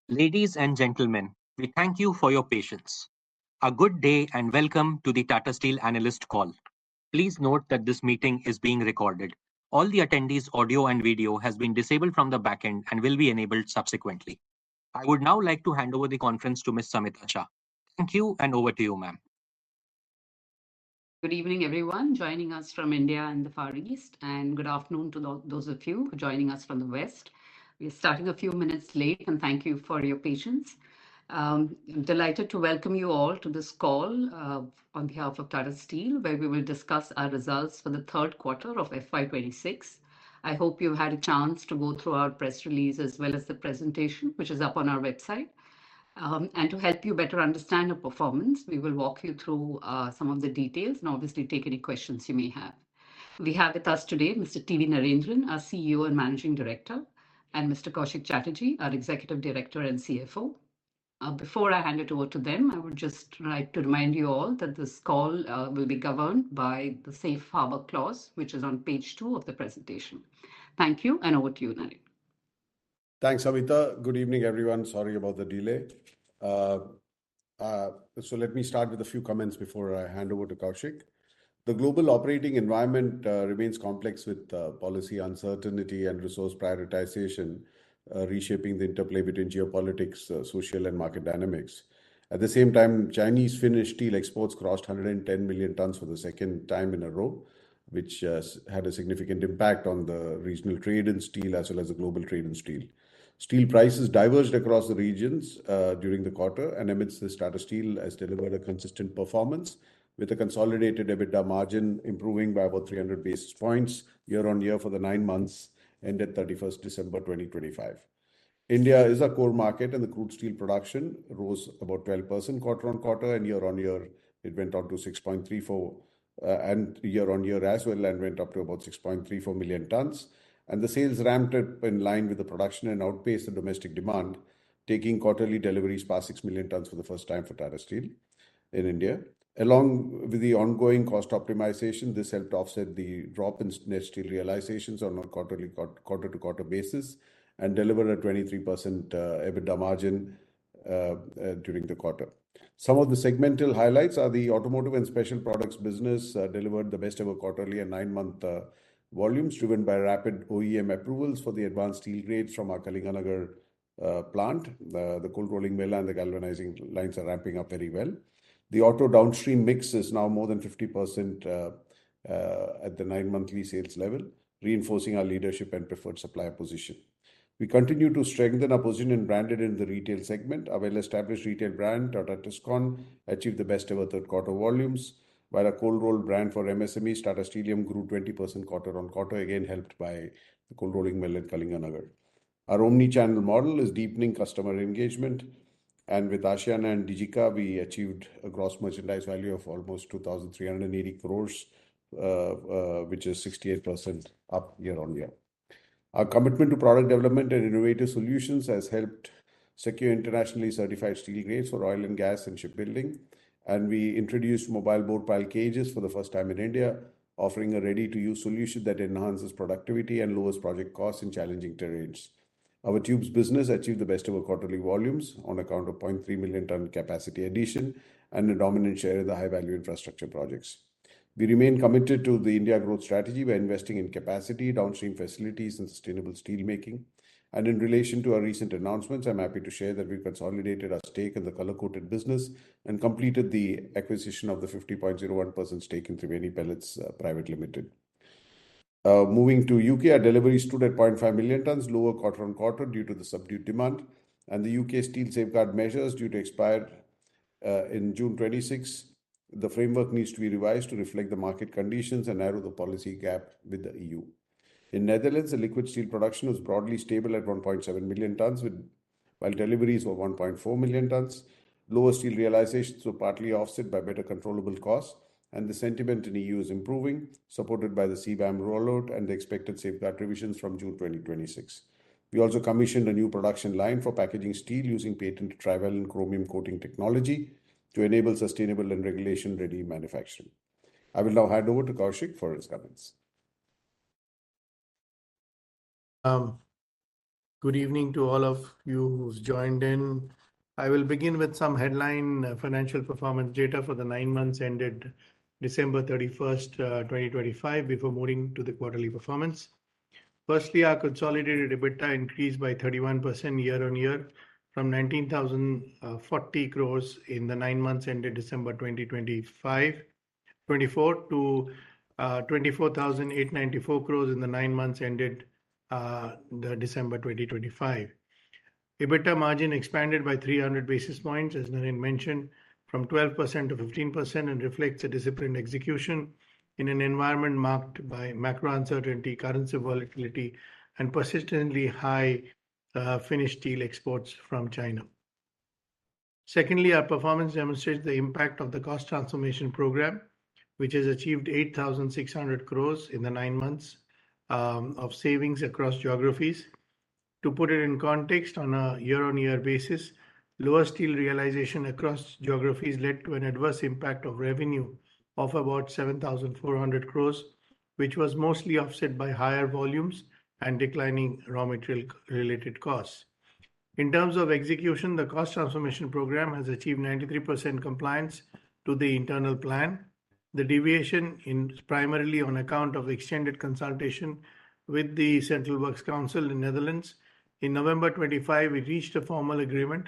Ladies and gentlemen, we thank you for your patience. A good day and welcome to the Tata Steel Analyst Call. Please note that this meeting is being recorded. All the attendees' audio and video has been disabled from the backend and will be enabled subsequently. I would now like to hand over the conference to Ms. Samita Shah. Thank you and over to you, ma'am. Good evening, everyone joining us from India and the Far East, and good afternoon to those of you joining us from the West. We're starting a few minutes late, and thank you for your patience. I'm delighted to welcome you all to this call on behalf of Tata Steel, where we will discuss our results for the third quarter of FY26. I hope you've had a chance to go through our press release as well as the presentation, which is up on our website. And to help you better understand our performance, we will walk you through some of the details and obviously take any questions you may have. We have with us today Mr. T.V. Narendran, our CEO and Managing Director, and Mr. Kaushik Chatterjee, our Executive Director and CFO. Before I hand it over to them, I would just like to remind you all that this call will be governed by the Safe Harbor Clause, which is on page 2 of the presentation. Thank you, and over to you, Narendran. Thanks, Amita. Good evening, everyone. Sorry about the delay. So let me start with a few comments before I hand over to Kaushik. The global operating environment remains complex with policy uncertainty and resource prioritization reshaping the interplay between geopolitics, social and market dynamics. At the same time, Chinese finished steel exports crossed 110 million tons for the second time in a row, which had a significant impact on the regional trade in steel as well as the global trade in steel. Steel prices diverged across the regions during the quarter, and amidst this, Tata Steel has delivered a consistent performance with a consolidated EBITDA margin improving by about 300 basis points year on year for the 9 months ended 31st December 2025. India is a core market, and the crude steel production rose about 12% quarter on quarter, and year on year it went on to 6.34 and year on year as well, and went up to about 6.34 million tons. And the sales ramped up in line with the production and outpaced the domestic demand, taking quarterly deliveries past 6 million tons for the first time for Tata Steel in India. Along with the ongoing cost optimization, this helped offset the drop in net steel realizations on a quarter-to-quarter basis and delivered a 23% EBITDA margin during the quarter. Some of the segmental highlights are the automotive and special products business delivered the best ever quarterly and 9-month volumes driven by rapid OEM approvals for the advanced steel grades from our Kalinganagar plant. The cold rolling mill and the galvanizing lines are ramping up very well. The auto downstream mix is now more than 50% at the 9-monthly sales level, reinforcing our leadership and preferred supplier position. We continue to strengthen our position in branded in the retail segment. Our well-established retail brand, Tata Tiscon, achieved the best ever third quarter volumes, while a cold roll brand for MSMEs, Tata Steelium, grew 20% quarter on quarter, again helped by the cold rolling mill in Kalinganagar. Our omni-channel model is deepening customer engagement, and with Asiana and Digika, we achieved a gross merchandise value of almost 2,380 crores, which is 68% up year on year. Our commitment to product development and innovative solutions has helped secure internationally certified steel grades for oil and gas and shipbuilding. And we introduced mobile bore pile cages for the first time in India, offering a ready-to-use solution that enhances productivity and lowers project costs in challenging terrains. Our tubes business achieved the best ever quarterly volumes on account of 0.3 million ton capacity addition and a dominant share in the high-value infrastructure projects. We remain committed to the India growth strategy by investing in capacity, downstream facilities, and sustainable steel making. And in relation to our recent announcements, I'm happy to share that we consolidated our stake in the color-coated business and completed the acquisition of the 50.01% stake in Triveni Pellets Private Limited. Moving to UK, our delivery stood at 0.5 million tons, lower quarter on quarter due to the subdued demand. And the UK steel safeguard measures due to expire in June 26. The framework needs to be revised to reflect the market conditions and narrow the policy gap with the EU. In Netherlands, the liquid steel production was broadly stable at 1.7 million tons, while deliveries were 1.4 million tons. Lower steel realizations were partly offset by better controllable costs, and the sentiment in EU is improving, supported by the CBAM rollout and the expected safeguard revisions from June 2026. We also commissioned a new production line for packaging steel using patented trivalent chromium coating technology to enable sustainable and regulation-ready manufacturing. I will now hand over to Kaushik for his comments. Good evening to all of you who's joined in. I will begin with some headline financial performance data for the 9 months ended December 31st, 2025 before moving to the quarterly performance. Firstly, our consolidated EBITDA increased by 31% year-on-year from 19,040 crores in the 9 months ended December 2024 to 24,894 crores in the 9 months ended the December 2025. EBITDA margin expanded by 300 basis points, as Naren mentioned, from 12% to 15% and reflects a disciplined execution in an environment marked by macro uncertainty, currency volatility, and persistently high finished steel exports from China. Secondly, our performance demonstrates the impact of the cost transformation program, which has achieved 8,600 crores in the 9 months of savings across geographies. To put it in context, on a year-on-year basis, lower steel realization across geographies led to an adverse impact of revenue of about 7,400 crores, which was mostly offset by higher volumes and declining raw material related costs. In terms of execution, the cost transformation program has achieved 93% compliance to the internal plan. The deviation is primarily on account of extended consultation with the Central Works Council in Netherlands. In November 25, we reached a formal agreement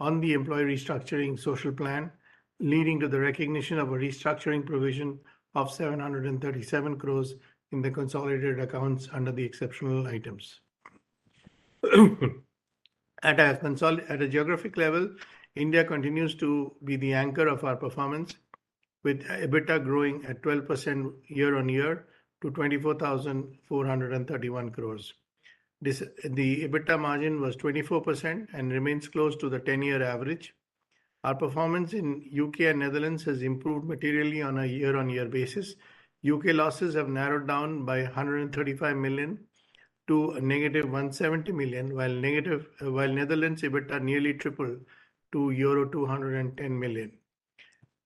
on the employee restructuring social plan, leading to the recognition of a restructuring provision of 737 crores in the consolidated accounts under the exceptional items. At a geographic level, India continues to be the anchor of our performance, with EBITDA growing at 12% year-on-year to 24,431 crores. The EBITDA margin was 24% and remains close to the 10-year average. Our performance in UK and Netherlands has improved materially on a year-on-year basis. UK losses have narrowed down by 135 million to a negative 170 million, while Netherlands EBITDA nearly tripled to euro 210 million.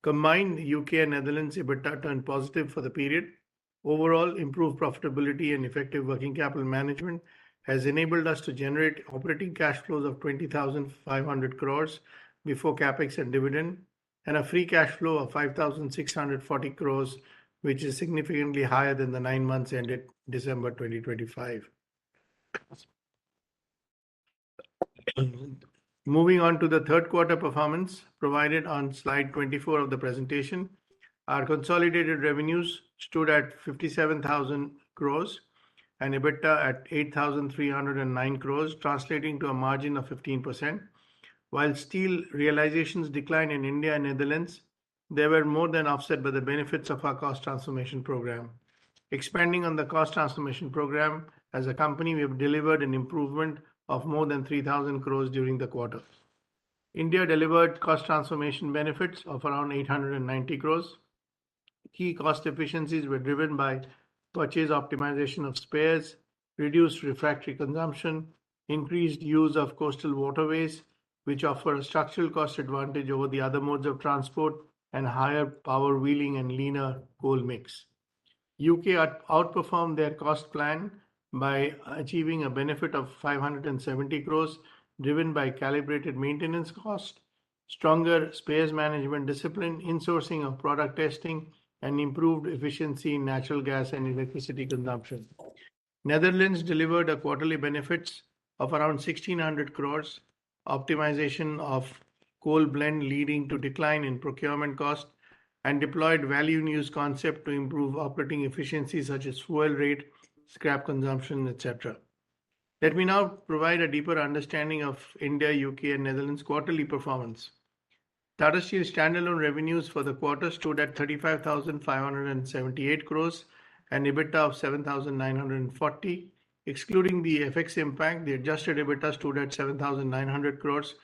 Combined, UK and Netherlands EBITDA turned positive for the period. Overall, improved profitability and effective working capital management has enabled us to generate operating cash flows of 20,500 crores before capex and dividend, and a free cash flow of 5,640 crores, which is significantly higher than the 9 months ended December 2025. Moving on to the third quarter performance provided on slide 24 of the presentation, our consolidated revenues stood at 57,000 crores and EBITDA at 8,309 crores, translating to a margin of 15%. While steel realizations declined in India and Netherlands, they were more than offset by the benefits of our cost transformation program. Expanding on the cost transformation program, as a company, we have delivered an improvement of more than 3,000 crores during the quarter. India delivered cost transformation benefits of around 890 crores. Key cost efficiencies were driven by purchase optimization of spares, reduced refractory consumption, increased use of coastal waterways, which offer a structural cost advantage over the other modes of transport, and higher power wheeling and leaner coal mix. UK outperformed their cost plan by achieving a benefit of 570 crores, driven by calibrated maintenance cost, stronger spares management discipline, insourcing of product testing, and improved efficiency in natural gas and electricity consumption. Netherlands delivered a quarterly benefits of around 1,600 crores, optimization of coal blend leading to decline in procurement cost, and deployed value in use concept to improve operating efficiency such as fuel rate, scrap consumption, etc. Let me now provide a deeper understanding of India, UK, and Netherlands quarterly performance. Tata Steel standalone revenues for the quarter stood at 35,578 crores and EBITDA of 7,940. Excluding the FX impact, the adjusted EBITDA stood at 7,900 crores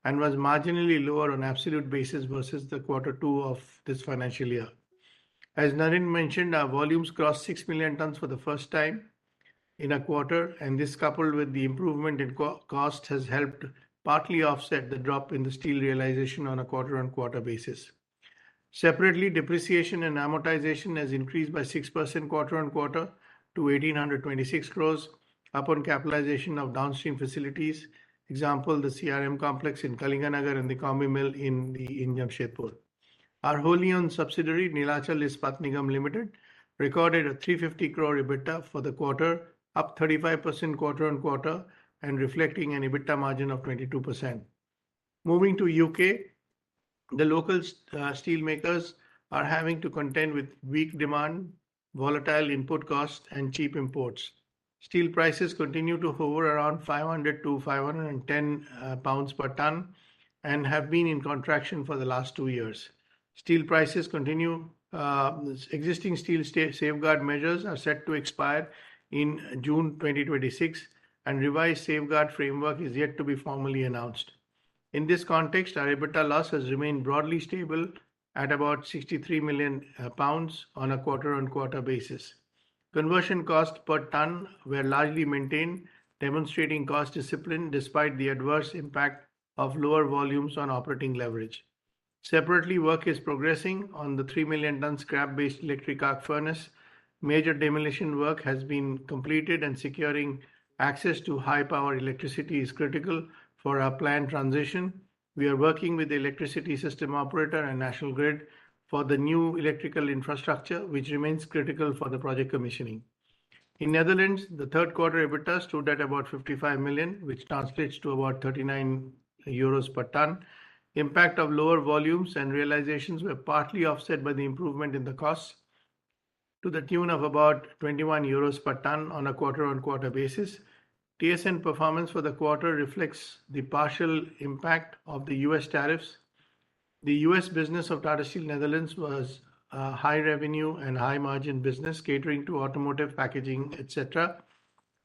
and was marginally lower on absolute basis versus the quarter 2 of this financial year. As Naren mentioned, our volumes crossed 6 million tons for the first time in a quarter, and this, coupled with the improvement in cost, has helped partly offset the drop in the steel realization on a quarter-on-quarter basis. Separately, depreciation and amortization has increased by 6% quarter-on-quarter to 1,826 crores, upon capitalization of downstream facilities, example, the CRM complex in Kalinganagar and the Combi mill in Jamshedpur. Our wholly owned subsidiary, Neelachal Ispat Nigam Limited, recorded a 350 crore EBITDA for the quarter, up 35% quarter on quarter and reflecting an EBITDA margin of 22%. Moving to UK, the local steel makers are having to contend with weak demand, volatile input costs, and cheap imports. Steel prices continue to hover around 500 to 510 pounds per ton and have been in contraction for the last 2 years. Steel prices continue. Existing steel safeguard measures are set to expire in June 2026, and revised safeguard framework is yet to be formally announced. In this context, our EBITDA loss has remained broadly stable at about 63 million pounds on a quarter-on-quarter basis. Conversion costs per ton were largely maintained, demonstrating cost discipline despite the adverse impact of lower volumes on operating leverage. Separately, work is progressing on the 3 million ton scrap-based electric arc furnace. Major demolition work has been completed, and securing access to high-power electricity is critical for our planned transition. We are working with the electricity system operator and National Grid for the new electrical infrastructure, which remains critical for the project commissioning. In Netherlands, the third quarter EBITDA stood at about 55 million, which translates to about 39 euros per ton. Impact of lower volumes and realizations were partly offset by the improvement in the costs to the tune of about 21 euros per ton on a quarter-on-quarter basis. TSN performance for the quarter reflects the partial impact of the US tariffs. The US business of Tata Steel Netherlands was a high revenue and high margin business catering to automotive packaging, etc.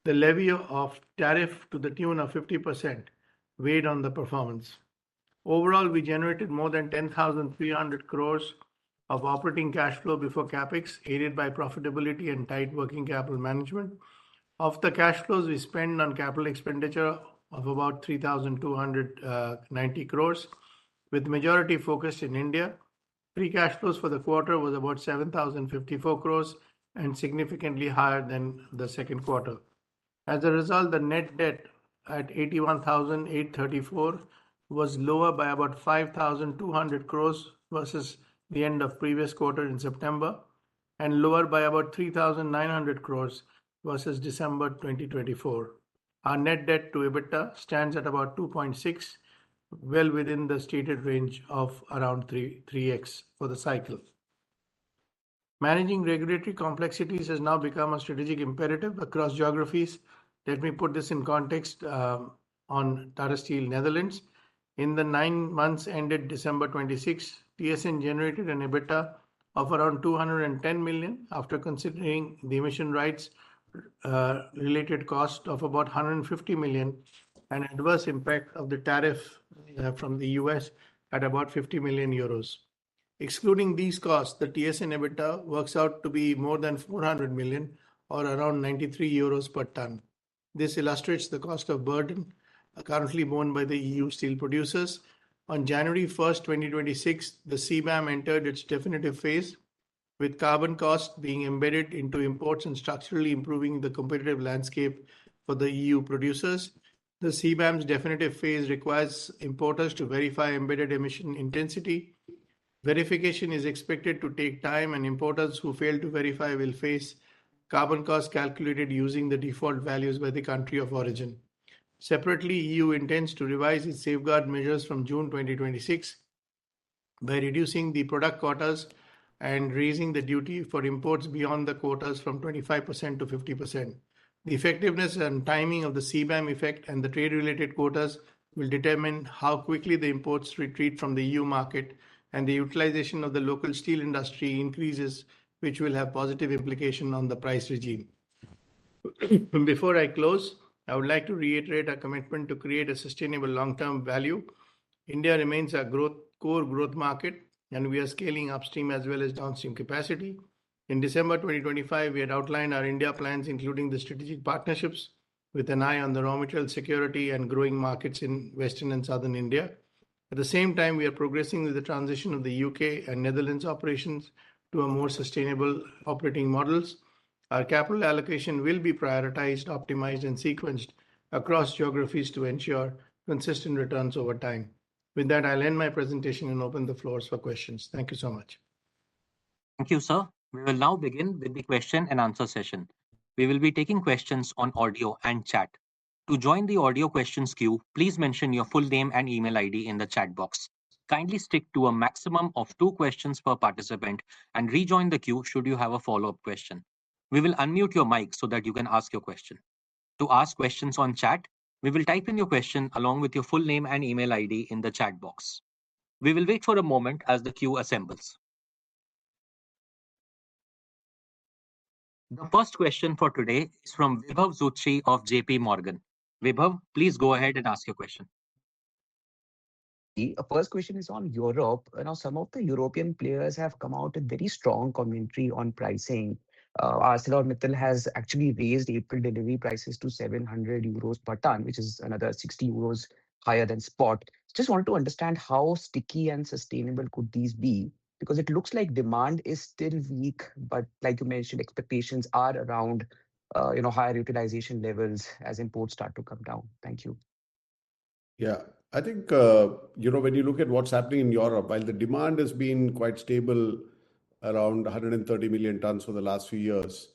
The levy of tariff to the tune of 50% weighed on the performance. Overall, we generated more than 10,300 crores of operating cash flow before capex, aided by profitability and tight working capital management. Of the cash flows, we spent on capital expenditure of about 3,290 crores, with majority focused in India. Free cash flows for the quarter was about 7,054 crores and significantly higher than the second quarter. As a result, the net debt at 81,834 was lower by about 5,200 crores versus the end of previous quarter in September, and lower by about 3,900 crores versus December 2024. Our net debt to EBITDA stands at about 2.6, well within the stated range of around 3x for the cycle. Managing regulatory complexities has now become a strategic imperative across geographies. Let me put this in context on Tata Steel Netherlands. In the 9 months ended December 26, TSN generated an EBITDA of around 210 million after considering the emission rights related cost of about 150 million and adverse impact of the tariff from the US at about 50 million euros. Excluding these costs, the TSN EBITDA works out to be more than 400 million or around 93 euros per ton. This illustrates the cost of burden currently borne by the EU steel producers. On January 1st, 2026, the CBAM entered its definitive phase, with carbon cost being embedded into imports and structurally improving the competitive landscape for the EU producers. The CBAM's definitive phase requires importers to verify embedded emission intensity. Verification is expected to take time, and importers who fail to verify will face carbon costs calculated using the default values by the country of origin. Separately, EU intends to revise its safeguard measures from June 2026 by reducing the product quotas and raising the duty for imports beyond the quotas from 25% to 50%. The effectiveness and timing of the CBAM effect and the trade-related quotas will determine how quickly the imports retreat from the EU market and the utilization of the local steel industry increases, which will have positive implication on the price regime. Before I close, I would like to reiterate our commitment to create a sustainable long-term value. India remains our core growth market, and we are scaling upstream as well as downstream capacity. In December 2025, we had outlined our India plans, including the strategic partnerships with an eye on the raw material security and growing markets in Western and Southern India. At the same time, we are progressing with the transition of the UK and Netherlands operations to a more sustainable operating models. Our capital allocation will be prioritized, optimized, and sequenced across geographies to ensure consistent returns over time. With that, I'll end my presentation and open the floors for questions. Thank you so much. Thank you, sir. We will now begin with the question and answer session. We will be taking questions on audio and chat. To join the audio questions queue, please mention your full name and email ID in the chat box. Kindly stick to a maximum of 2 questions per participant and rejoin the queue should you have a follow-up question. We will unmute your mic so that you can ask your question. To ask questions on chat, we will type in your question along with your full name and email ID in the chat box. We will wait for a moment as the queue assembles. The first question for today is from Vibhav Zutshi of JP Morgan. Vibhav, please go ahead and ask your question. The first question is on Europe. Now, some of the European players have come out with very strong commentary on pricing. ArcelorMittal has actually raised April delivery prices to 700 euros per ton, which is another 60 euros higher than spot. Just wanted to understand how sticky and sustainable could these be? Because it looks like demand is still weak, but like you mentioned, expectations are around higher utilization levels as imports start to come down. Thank you. Yeah, I think, when you look at what's happening in Europe, while the demand has been quite stable around 130 million tons for the last few years,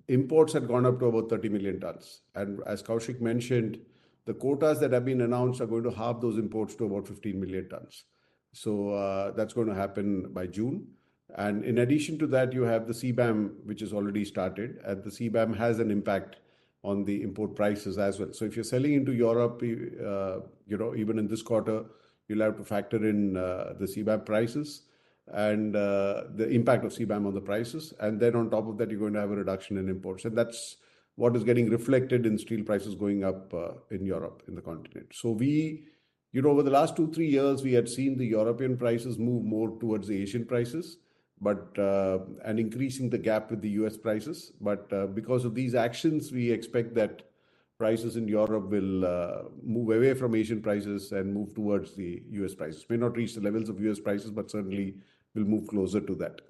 imports had gone up to about 30 million tons. And as Kaushik mentioned, the quotas that have been announced are going to halve those imports to about 15 million tons. So that's going to happen by June. And in addition to that, you have the CBAM, which has already started, and the CBAM has an impact on the import prices as well. So if you're selling into Europe, even in this quarter, you'll have to factor in the CBAM prices and the impact of CBAM on the prices. And then on top of that, you're going to have a reduction in imports. And that's what is getting reflected in steel prices going up in Europe, in the continent. So over the last 2-3 years, we had seen the European prices move more towards the Asian prices, and increasing the gap with the US prices. But because of these actions, we expect that prices in Europe will move away from Asian prices and move towards the US prices. May not reach the levels of US prices, but certainly will move closer to that.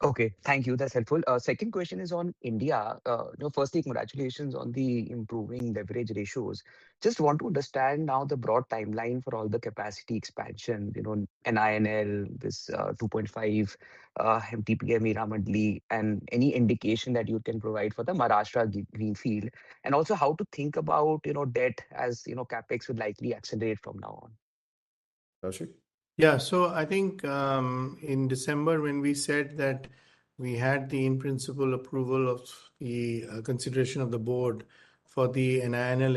Okay, thank you. That's helpful. Second question is on India. Firstly, congratulations on the improving leverage ratios. Just want to understand now the broad timeline for all the capacity expansion, NINL, this 2.5 MTPA Meramandali, and any indication that you can provide for the Maharashtra greenfield, and also how to think about, debt as, CapEx would likely accelerate from now on. Kaushik? Yeah, so I think in December, when we said that we had the in-principle approval of the consideration of the board for the NINL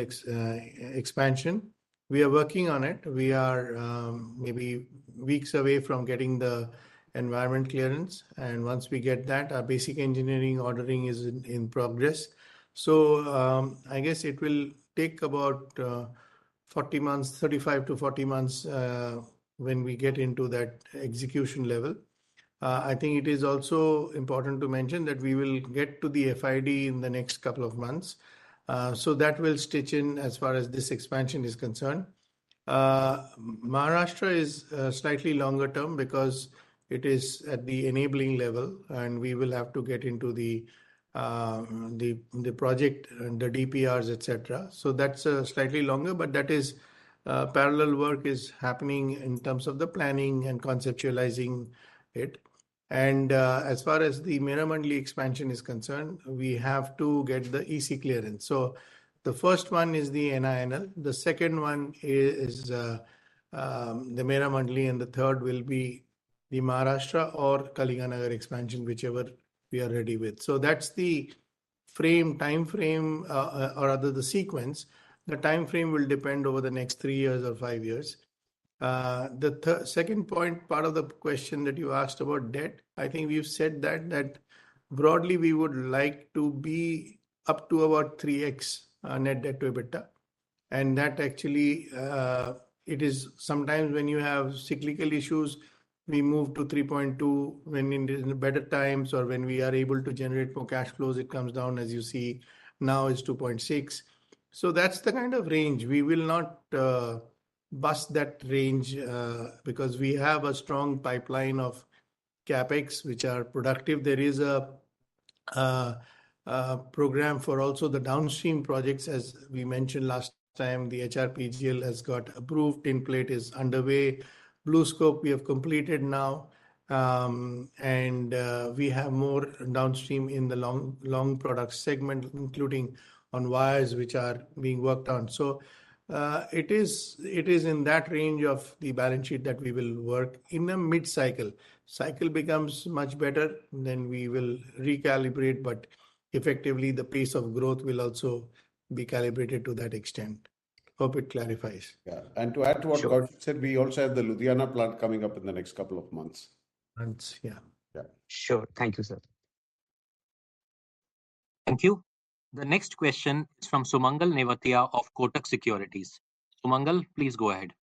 expansion, we are working on it. We are maybe weeks away from getting the environment clearance. And once we get that, our basic engineering ordering is in progress. So I guess it will take about 40 months, 35 to 40 months when we get into that execution level. I think it is also important to mention that we will get to the FID in the next couple of months. So that will stitch in as far as this expansion is concerned. Maharashtra is slightly longer term because it is at the enabling level, and we will have to get into the project and the DPRs, etc. So that's slightly longer, but that is parallel work is happening in terms of the planning and conceptualizing it. And as far as the Meramandali expansion is concerned, we have to get the EC clearance. So the first one is the NINL. The second one is the Meramandali, and the third will be the Maharashtra or Kalinganagar expansion, whichever we are ready with. So that's the time frame, or rather the sequence. The time frame will depend over the next 3 years or 5 years. The second part of the question that you asked about debt, I think we've said that broadly we would like to be up to about 3x net debt to EBITDA. And that actually, it is sometimes when you have cyclical issues, we move to 3.2 when in better times, or when we are able to generate more cash flows, it comes down, as you see now is 2.6. So that's the kind of range. We will not bust that range because we have a strong pipeline of capex which are productive. There is uh, program for also the downstream projects, as we mentioned last time. The HRPGL has got approved. Tin plate is underway. Blue scope we have completed now, and we have more downstream in the long product segment, including on wires which are being worked on. So it is in that range of the balance sheet that we will work in a mid cycle. Cycle becomes much better, then we will recalibrate, but effectively the pace of growth will also be calibrated to that extent. Hope it clarifies. Yeah. And to add to what Sure. Kaushik said, we also have the Ludhiana plant coming up in the next couple of months. Yeah. Yeah. Sure. Thank you, sir. Thank you. The next question is from Sumangal Nevatia of Kotak Securities. Sumangal, please go ahead.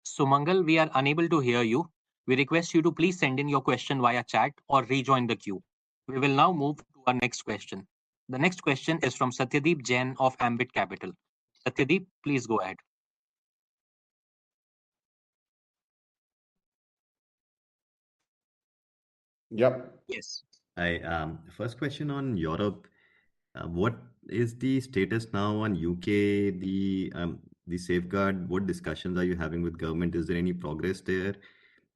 Sumangal, we are unable to hear you. We request you to please send in your question via chat or rejoin the queue. We will now move to our next question. The next question is from Satyadeep Jain of Ambit Capital. Satyadeep, please go ahead. Yep. Yes. First question on Europe. What is the status now on UK, the safeguard? What discussions are you having with government? Is there any progress there?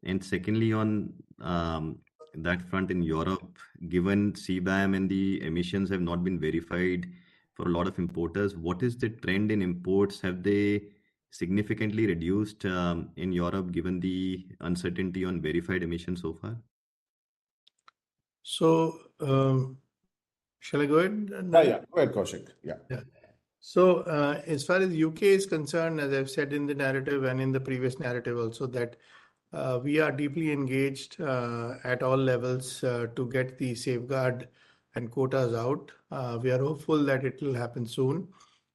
And secondly, on that front in Europe, given CBAM and the emissions have not been verified for a lot of importers, what is the trend in imports? Have they significantly reduced in Europe given the uncertainty on verified emissions so far? So, shall I go ahead? Yeah. Go ahead, Kaushik. Yeah. So, as far as UK is concerned, as I've said in the narrative and in the previous narrative also, that we are deeply engaged at all levels to get the safeguard and quotas out. We are hopeful that it will happen soon.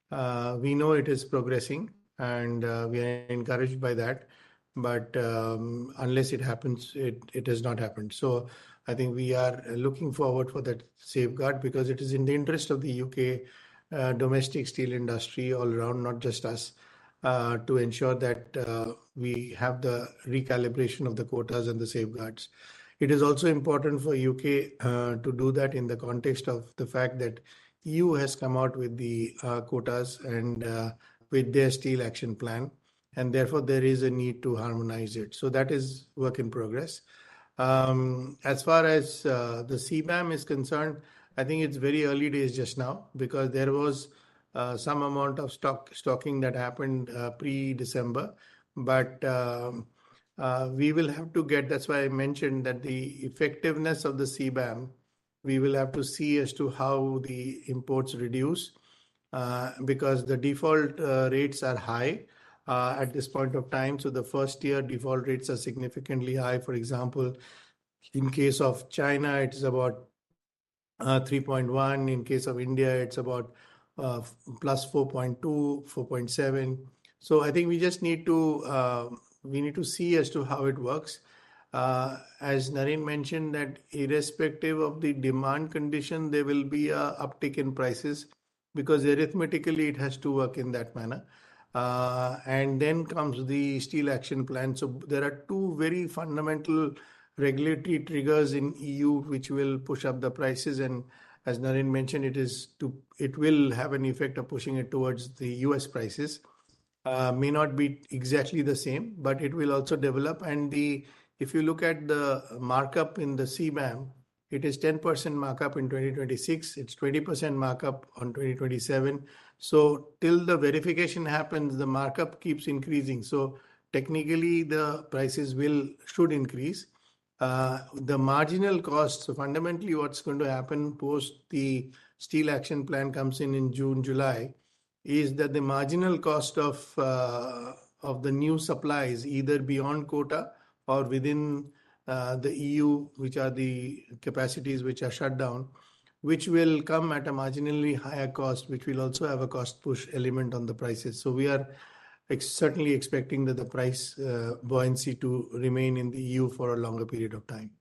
We know it is progressing, and we are encouraged by that. But unless it happens, it has not happened. So I think we are looking forward for that safeguard, because it is in the interest of the UK domestic steel industry all around, not just us, to ensure that we have the recalibration of the quotas and the safeguards. It is also important for UK to do that in the context of the fact that EU has come out with the quotas and with their steel action plan, and therefore there is a need to harmonize it. So that is work in progress. As far as the CBAM is concerned, I think it's very early days just now, because there was some amount of stocking that happened pre-December, but we will have to get. That's why I mentioned that the effectiveness of the CBAM, we will have to see as to how the imports reduce, because the default rates are high at this point of time. So the first year default rates are significantly high. For example, in case of China, it's about 3.1. In case of India, it's about plus 4.2, 4.7. So I think we just need to see as to how it works. As Naren mentioned, that irrespective of the demand condition, there will be a uptick in prices, because arithmetically it has to work in that manner. And then comes the steel action plan. So there are two very fundamental regulatory triggers in EU which will push up the prices, and as Naren mentioned, it will have an effect of pushing it towards the US prices. May not be exactly the same, but it will also develop. And if you look at the markup in the CBAM, it is 10% markup in 2026. It's 20% markup on 2027. So till the verification happens, the markup keeps increasing. So technically, the prices should increase. The marginal cost. So fundamentally, what's going to happen post the steel action plan comes in June, July, is that the marginal cost of the new supplies, either beyond quota or within the EU, which are the capacities which are shut down, which will come at a marginally higher cost, which will also have a cost push element on the prices. So we are certainly expecting that the price buoyancy to remain in the EU for a longer period of time.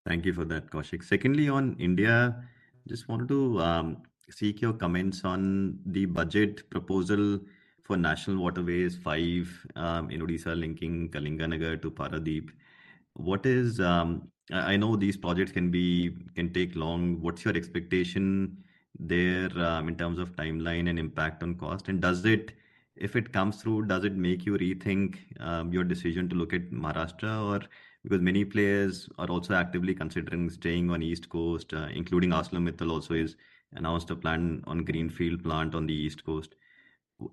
Thank you for that, Kaushik. Secondly, on India, just wanted to seek your comments on the budget proposal for National Waterways 5 in Odisha linking Kalinganagar to Paradeep. What is, I know these projects can take long. What's your expectation there in terms of timeline and impact on cost? And if it comes through, does it make you rethink your decision to look at Maharashtra? Or because many players are also actively considering staying on East Coast, including ArcelorMittal also is announced a plan on greenfield plant on the East Coast.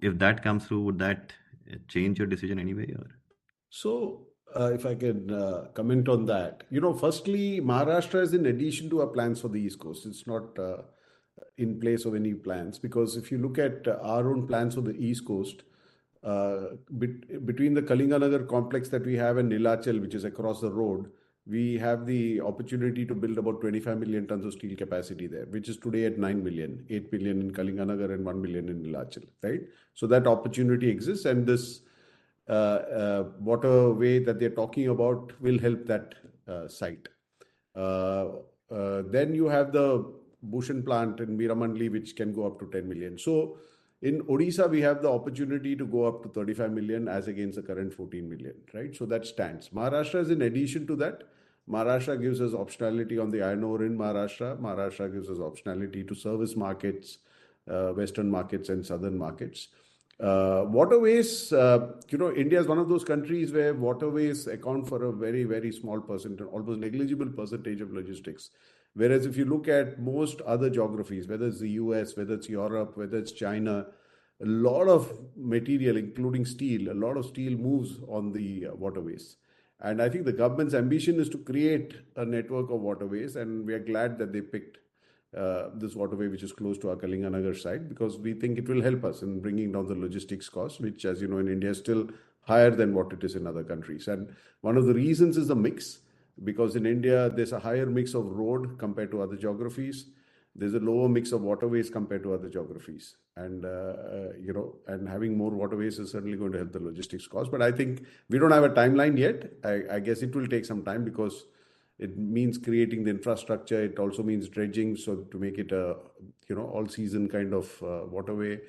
If that comes through, would that change your decision anyway? Or? So, if I can comment on that, firstly, Maharashtra is in addition to our plans for the East Coast. It's not in place of any plans, because if you look at our own plans for the East Coast, between the Kalinganagar complex that we have and Nilachal, which is across the road, we have the opportunity to build about 25 million tons of steel capacity there, which is today at 9 million, 8 million in Kalinganagar and 1 million in Nilachal, right? So that opportunity exists, and this waterway that they're talking about will help that site. Then you have the Bhushan plant in Meramandali, which can go up to 10 million. So in Odisha, we have the opportunity to go up to 35 million as against the current 14 million, right? So that stands. Maharashtra is in addition to that. Maharashtra gives us optionality on the iron ore in Maharashtra. Maharashtra gives us optionality to service markets, western markets and southern markets. Waterways, India is one of those countries where waterways account for a very, very small percentage, almost negligible percentage of logistics. Whereas if you look at most other geographies, whether it's the US, whether it's Europe, whether it's China, a lot of material, including steel, a lot of steel moves on the waterways. And I think the government's ambition is to create a network of waterways, and we are glad that they picked this waterway, which is close to our Kalinganagar site, because we think it will help us in bringing down the logistics costs, which, as you know, in India is still higher than what it is in other countries. And one of the reasons is the mix, because in India, there's a higher mix of road compared to other geographies. There's a lower mix of waterways compared to other geographies. And, and having more waterways is certainly going to help the logistics cost. But I think we don't have a timeline yet. I guess it will take some time, because it means creating the infrastructure. It also means dredging. So to make it a, all season kind of waterway,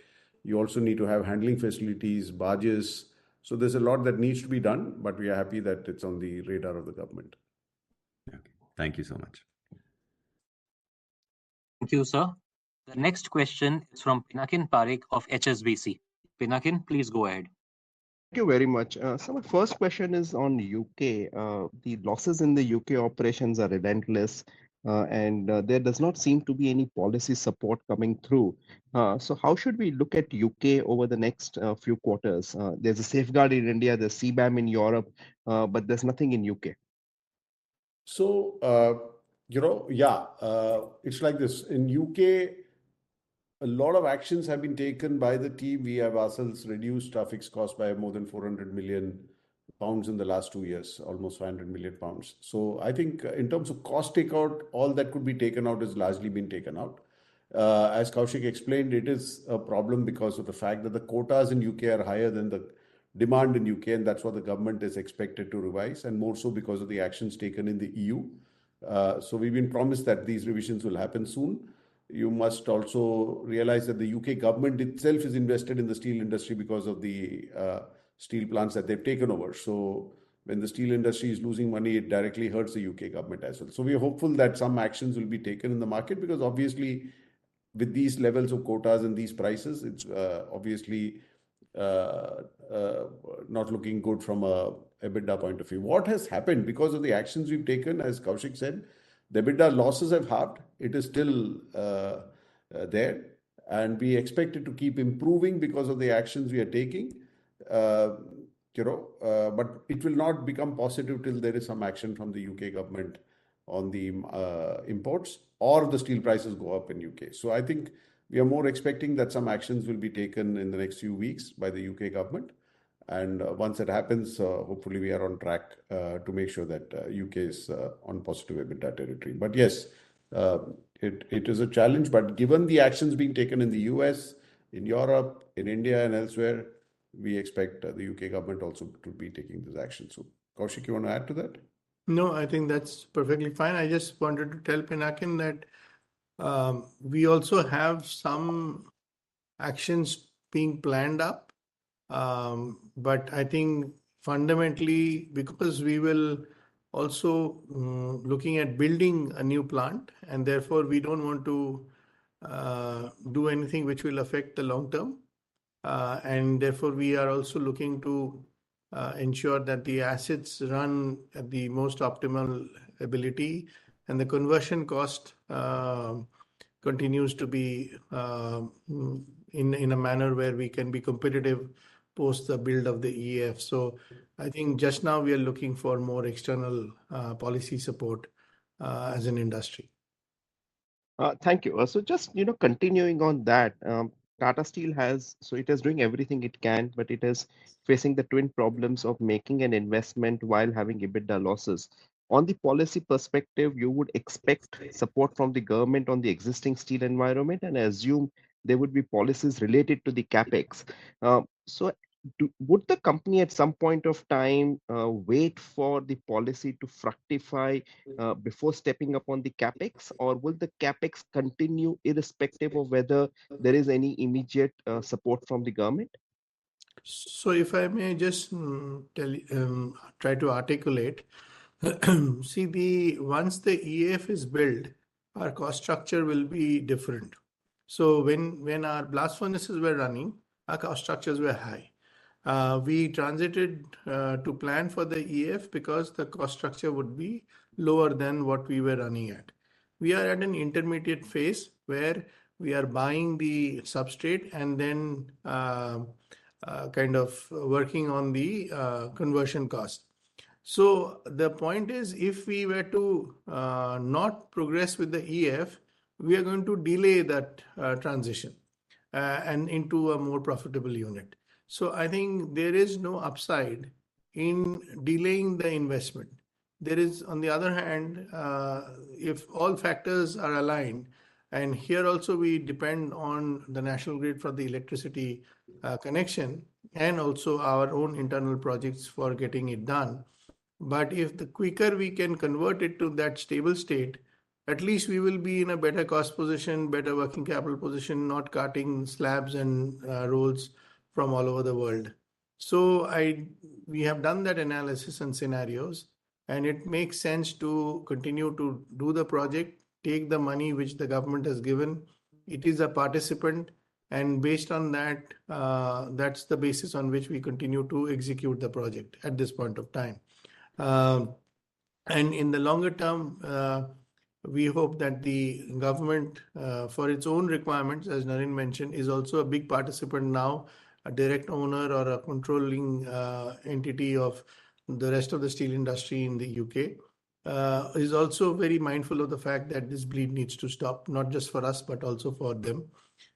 you also need to have handling facilities, barges. So there's a lot that needs to be done, but we are happy that it's on the radar of the government. Okay. Thank you so much. Thank you, sir. The next question is from Pinakin Parekh of HSBC. Pinakin, please go ahead. Thank you very much. So my first question is on UK. The losses in the UK operations are relentless, and there does not seem to be any policy support coming through. So how should we look at UK over the next few quarters? There's a safeguard in India, there's CBAM in Europe, but there's nothing in UK. So, it's like this. In UK, a lot of actions have been taken by the team. We have ourselves reduced our fixed cost by more than 400 million pounds in the last 2 years, almost 500 million pounds. So I think in terms of cost takeout, all that could be taken out has largely been taken out. As Kaushik explained, it is a problem because of the fact that the quotas in UK are higher than the demand in UK, and that's what the government is expected to revise, and more so because of the actions taken in the EU. So we've been promised that these revisions will happen soon. You must also realize that the UK government itself is invested in the steel industry because of the steel plants that they've taken over. So when the steel industry is losing money, it directly hurts the UK government as well. So we are hopeful that some actions will be taken in the market, because obviously with these levels of quotas and these prices, it's obviously not looking good from a EBITDA point of view. What has happened because of the actions we've taken, as Kaushik said, the EBITDA losses have halved. It is still there, and we expect it to keep improving because of the actions we are taking. But it will not become positive till there is some action from the UK government on the imports, or the steel prices go up in UK. So I think we are more expecting that some actions will be taken in the next few weeks by the UK government. And once it happens, hopefully we are on track to make sure that UK is on positive EBITDA territory. But yes, it is a challenge. But given the actions being taken in the US, in Europe, in India and elsewhere, we expect the UK government also to be taking this action. So Kaushik, you want to add to that? No, I think that's perfectly fine. I just wanted to tell Pinakin that We also have some actions being planned up. But I think fundamentally, because we will also looking at building a new plant, and therefore we don't want to do anything which will affect the long term. And therefore, we are also looking to ensure that the assets run at the most optimal ability, and the conversion cost continues to be in a manner where we can be competitive post the build of the EF. So I think just now we are looking for more external policy support as an industry. Thank you. So just continuing on that, Tata Steel it is doing everything it can, but it is facing the twin problems of making an investment while having EBITDA losses. On the policy perspective, you would expect support from the government on the existing steel environment, and assume there would be policies related to the capex. Would the company at some point of time wait for the policy to fructify before stepping up on the capex, or will the capex continue irrespective of whether there is any immediate support from the government? So if I may just try to articulate, see, once the EAF is built, our cost structure will be different. So when our blast furnaces were running, our cost structures were high. We transited to plan for the EF because the cost structure would be lower than what we were running at. We are at an intermediate phase where we are buying the substrate and then kind of working on the conversion cost. So the point is, if we were to not progress with the EF, we are going to delay that transition and into a more profitable unit. So I think there is no upside in delaying the investment. There is, on the other hand, if all factors are aligned, and here also we depend on the national grid for the electricity connection, and also our own internal projects for getting it done. But if the quicker we can convert it to that stable state, at least we will be in a better cost position, better working capital position, not cutting slabs and rolls from all over the world. So we have done that analysis and scenarios, and it makes sense to continue to do the project, take the money which the government has given. It is a participant, and based on that, that's the basis on which we continue to execute the project at this point of time. And in the longer term, we hope that the government, for its own requirements, as Naren mentioned, is also a big participant now, a direct owner or a controlling entity of the rest of the steel industry in the UK, is also very mindful of the fact that this bleed needs to stop, not just for us, but also for them.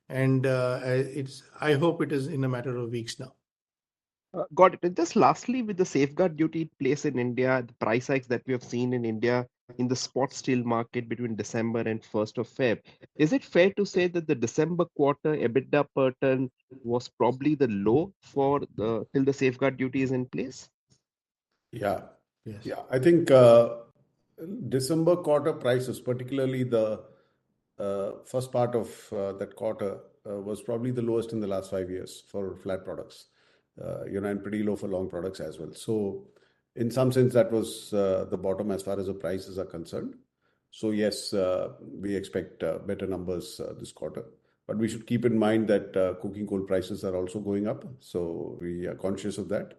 And I hope it is in a matter of weeks now. Got it. And just lastly, with the safeguard duty in place in India, the price hikes that we have seen in India in the spot steel market between December and 1st of Feb, is it fair to say that the December quarter EBITDA per ton was probably the low for till the safeguard duty is in place? Yeah. Yes. Yeah. I think December quarter prices, particularly the first part of that quarter, was probably the lowest in the last 5 years for flat products, and pretty low for long products as well. So, in some sense, that was the bottom as far as the prices are concerned. So, yes, we expect better numbers this quarter. But we should keep in mind that coking coal prices are also going up. So, we are conscious of that.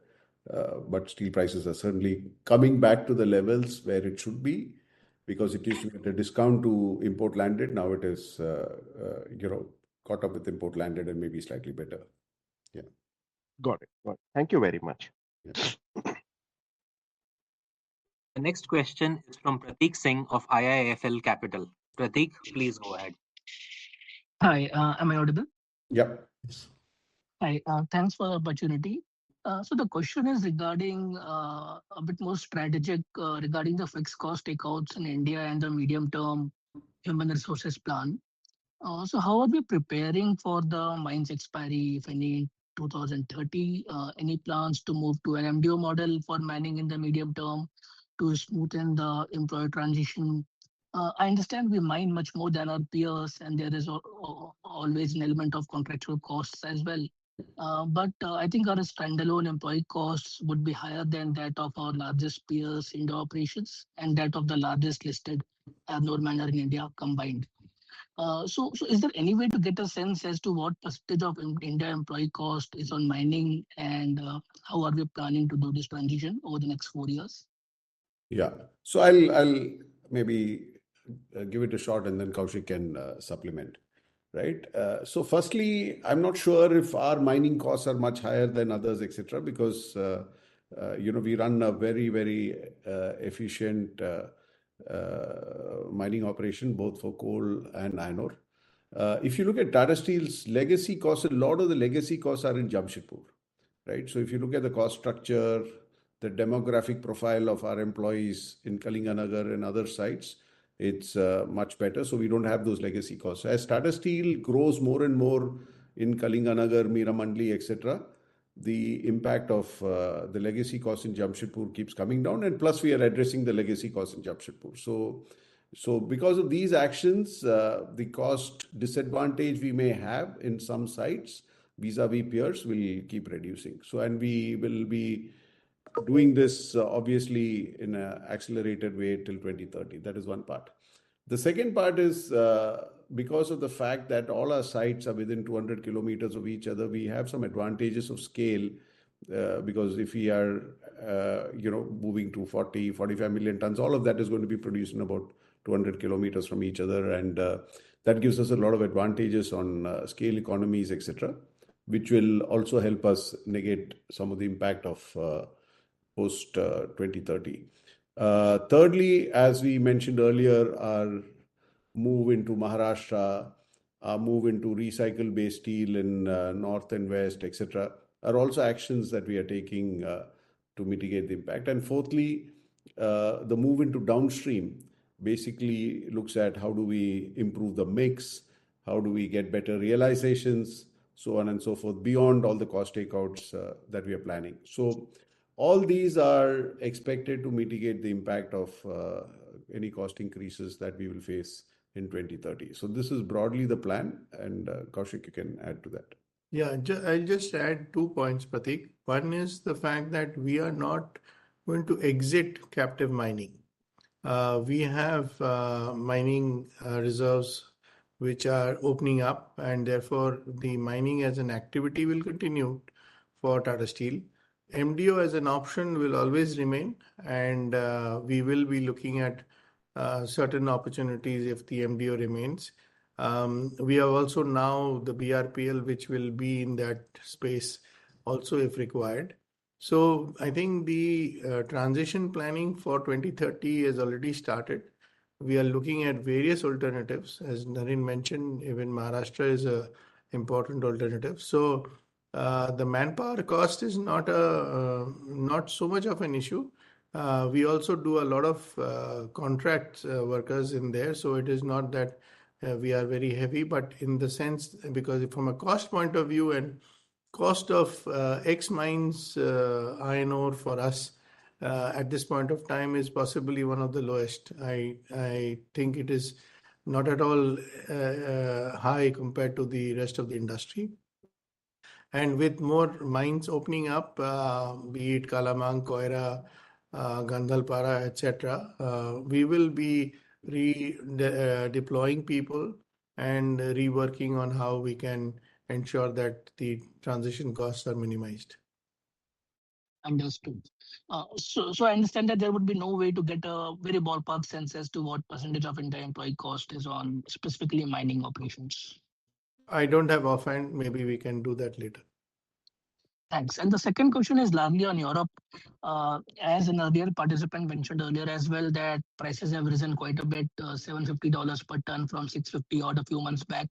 But steel prices are certainly coming back to the levels where it should be, because it used to be at a discount to import landed. Now it is, caught up with import landed and maybe slightly better. Yeah. Got it. Thank you very much. Yeah. The next question is from Prateek Singh of IIFL Capital. Prateek, please go ahead. Hi, am I audible? Yeah. Hi, thanks for the opportunity. So the question is regarding a bit more strategic regarding the fixed cost takeouts in India and the medium-term human resources plan. So how are we preparing for the mines expiry, if any, 2030? Any plans to move to an MDO model for mining in the medium term to smoothen the employee transition? I understand we mine much more than our peers, and there is always an element of contractual costs as well. But I think our standalone employee costs would be higher than that of our largest peers in the operations and that of the largest listed abnormal manner in India combined. So is there any way to get a sense as to what percentage of India employee cost is on mining, and how are we planning to do this transition over the next 4 years? Yeah. So I'll maybe give it a shot and then Kaushik can supplement, right? So firstly, I'm not sure if our mining costs are much higher than others, etc., because we run a very efficient mining operation both for coal and iron ore. If you look at Tata Steel's legacy costs, a lot of the legacy costs are in Jamshedpur, right? So if you look at the cost structure, the demographic profile of our employees in Kalinganagar and other sites, it's much better. So we don't have those legacy costs. As Tata Steel grows more and more in Kalinganagar, Meramandali, etc., the impact of the legacy costs in Jamshedpur keeps coming down, and plus we are addressing the legacy costs in Jamshedpur. So because of these actions, the cost disadvantage we may have in some sites vis-a-vis peers will keep reducing. So, and we will be doing this obviously in an accelerated way till 2030. That is one part. The second part is because of the fact that all our sites are within 200 kilometers of each other, we have some advantages of scale. Because if we are, moving to 40, 45 million tons, all of that is going to be produced in about 200 kilometers from each other, and that gives us a lot of advantages on scale economies, etc., which will also help us negate some of the impact of post 2030. Thirdly, as we mentioned earlier, our move into Maharashtra, our move into recycle-based steel in North and West, etc., are also actions that we are taking to mitigate the impact. And fourthly, the move into downstream basically looks at how do we improve the mix, how do we get better realizations, so on and so forth, beyond all the cost takeouts that we are planning. So all these are expected to mitigate the impact of any cost increases that we will face in 2030. So this is broadly the plan, and Kaushik, you can add to that. Yeah, I'll just add 2 points, Pratik. One is the fact that we are not going to exit captive mining. We have mining reserves which are opening up, and therefore the mining as an activity will continue for Tata Steel. MDO as an option will always remain, and we will be looking at certain opportunities if the MDO remains. We have also now the BRPL, which will be in that space also if required. So I think the transition planning for 2030 has already started. We are looking at various alternatives. As Naren mentioned, even Maharashtra is an important alternative. So the manpower cost is not so much of an issue. We also do a lot of contract workers in there, so it is not that we are very heavy, but in the sense, because from a cost point of view and cost of X mines iron ore for us at this point of time is possibly one of the lowest. I think it is not at all high compared to the rest of the industry. And with more mines opening up, be it Kalamang, Koira, Gandhalpara, etc., we will be deploying people and reworking on how we can ensure that the transition costs are minimized. Understood. So I understand that there would be no way to get a very ballpark sense as to what percentage of India employee cost is on specifically mining operations. I don't have offhand. Maybe we can do that later. Thanks. And the second question is largely on Europe. As an earlier participant mentioned earlier as well, that prices have risen quite a bit, $750 per ton from 650 odd a few months back.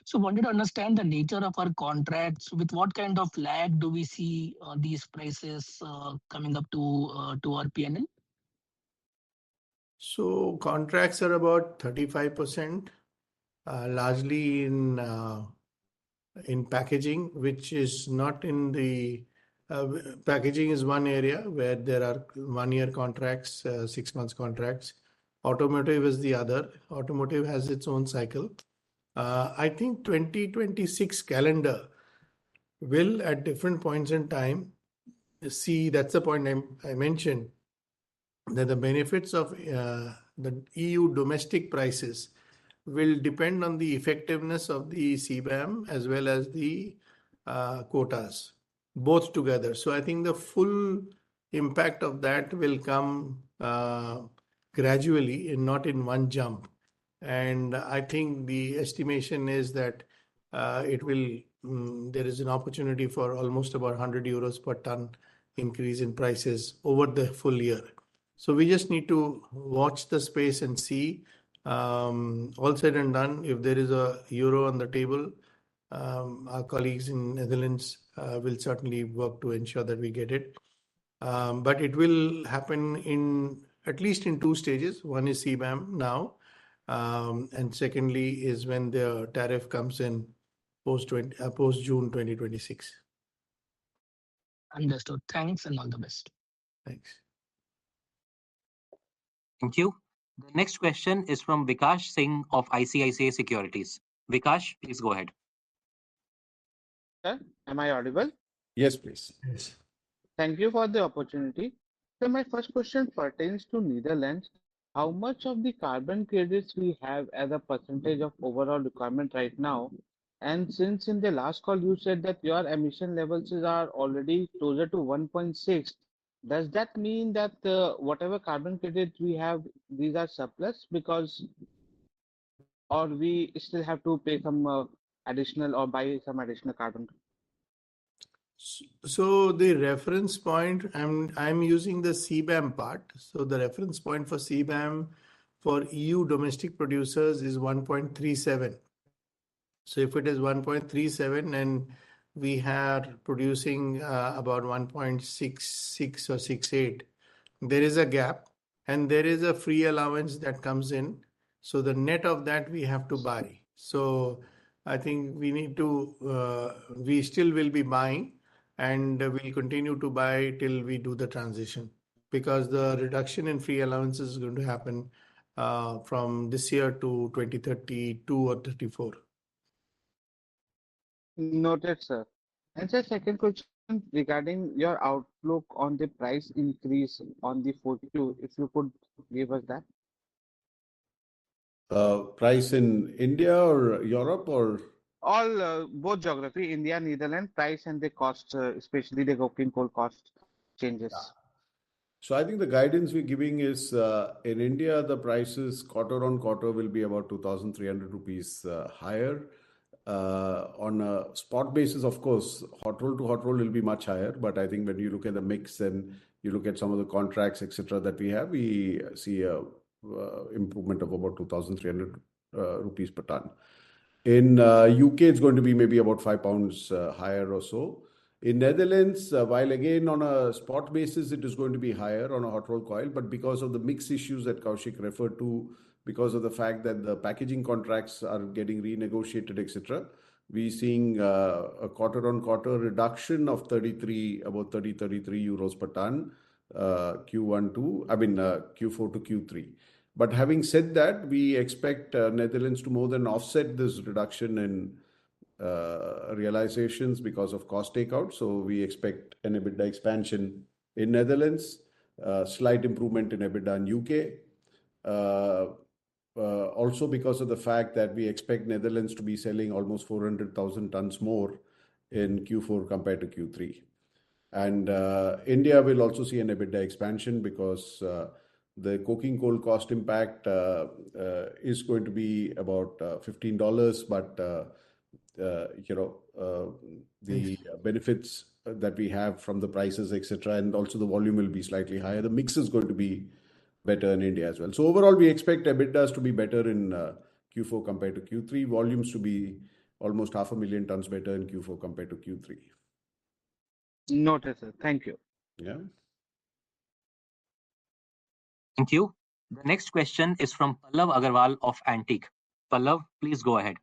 So wanted to understand the nature of our contracts. With what kind of lag do we see these prices coming up to our PNL? So contracts are about 35%, largely in packaging, which is not in the packaging is one area where there are 1 year contracts, 6 months contracts. Automotive is the other. Automotive has its own cycle. I think 2026 calendar will at different points in time see, that's the point I mentioned, that the benefits of the EU domestic prices will depend on the effectiveness of the CBAM as well as the quotas, both together. So I think the full impact of that will come gradually and not in one jump. And I think the estimation is that there is an opportunity for almost about 100 euros per ton increase in prices over the full year. So we just need to watch the space and see. All said and done, if there is a euro on the table, our colleagues in Netherlands will certainly work to ensure that we get it. But it will happen at least in two stages. One is CBAM now, and secondly is when the tariff comes in post June 2026. Understood. Thanks and all the best. Thanks. Thank you. The next question is from Vikash Singh of ICICI Securities. Vikash, please go ahead. Sir, am I audible? Yes, please. Yes. Thank you for the opportunity. So my first question pertains to Netherlands. How much of the carbon credits we have as a percentage of overall requirement right now? And since in the last call you said that your emission levels are already closer to 1.6, does that mean that whatever carbon credits we have, these are surplus because, or we still have to pay some additional or buy some additional carbon? So the reference point, I'm using the CBAM part. So the reference point for CBAM for EU domestic producers is 1.37. So if it is 1.37 and we are producing about 1.66 or 68, there is a gap and there is a free allowance that comes in. So the net of that we have to buy. So I think we still will be buying and we'll continue to buy till we do the transition, because the reduction in free allowances is going to happen from this year to 2032 or 34. Noted, sir. And sir, second question regarding your outlook on the price increase on the 4Q, if you could give us that. Price in India or Europe or? All both geography, India, Netherlands, price and the cost, especially the coking coal cost changes. So I think the guidance we're giving is in India, the prices quarter on quarter will be about 2,300 rupees higher. On a spot basis, of course, hot roll to hot roll will be much higher. But I think when you look at the mix and you look at some of the contracts, etc., that we have, we see a improvement of about 2,300 rupees per ton. In UK, it's going to be maybe about £5 higher or so. In Netherlands, while again on a spot basis, it is going to be higher on a hot roll coil, but because of the mix issues that Kaushik referred to, because of the fact that the packaging contracts are getting renegotiated, etc., we're seeing a quarter-on-quarter reduction of about 33 euros per ton, Q4 to Q3. But having said that, we expect Netherlands to more than offset this reduction in realizations because of cost takeout. So we expect an EBITDA expansion in Netherlands, slight improvement in EBITDA in UK. Also because of the fact that we expect Netherlands to be selling almost 400,000 tons more in Q4 compared to Q3. And India will also see an EBITDA expansion because the coking coal cost impact is going to be about $15, but the benefits that we have from the prices, etc., and also the volume will be slightly higher. The mix is going to be better in India as well. So overall, we expect EBITDAs to be better in Q4 compared to Q3. Volumes to be almost 500,000 tons better in Q4 compared to Q3. Noted, sir. Thank you. Yeah. Thank you. The next question is from Pallav Agarwal of Antique. Pallav, please go ahead.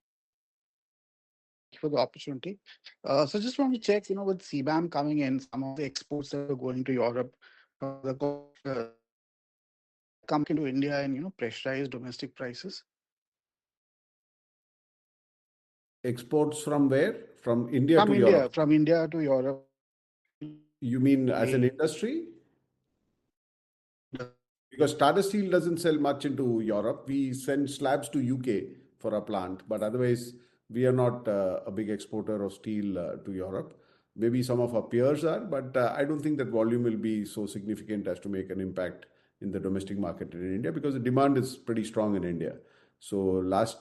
For the opportunity. So just want to check, with CBAM coming in, some of the exports that are going to Europe, the cost come into India and pressurize domestic prices? Exports from where? From India to Europe? From India to Europe. You mean as an industry? Because Tata Steel doesn't sell much into Europe. We send slabs to UK for a plant, but otherwise we are not a big exporter of steel to Europe. Maybe some of our peers are, but I don't think that volume will be so significant as to make an impact in the domestic market in India because the demand is pretty strong in India. So last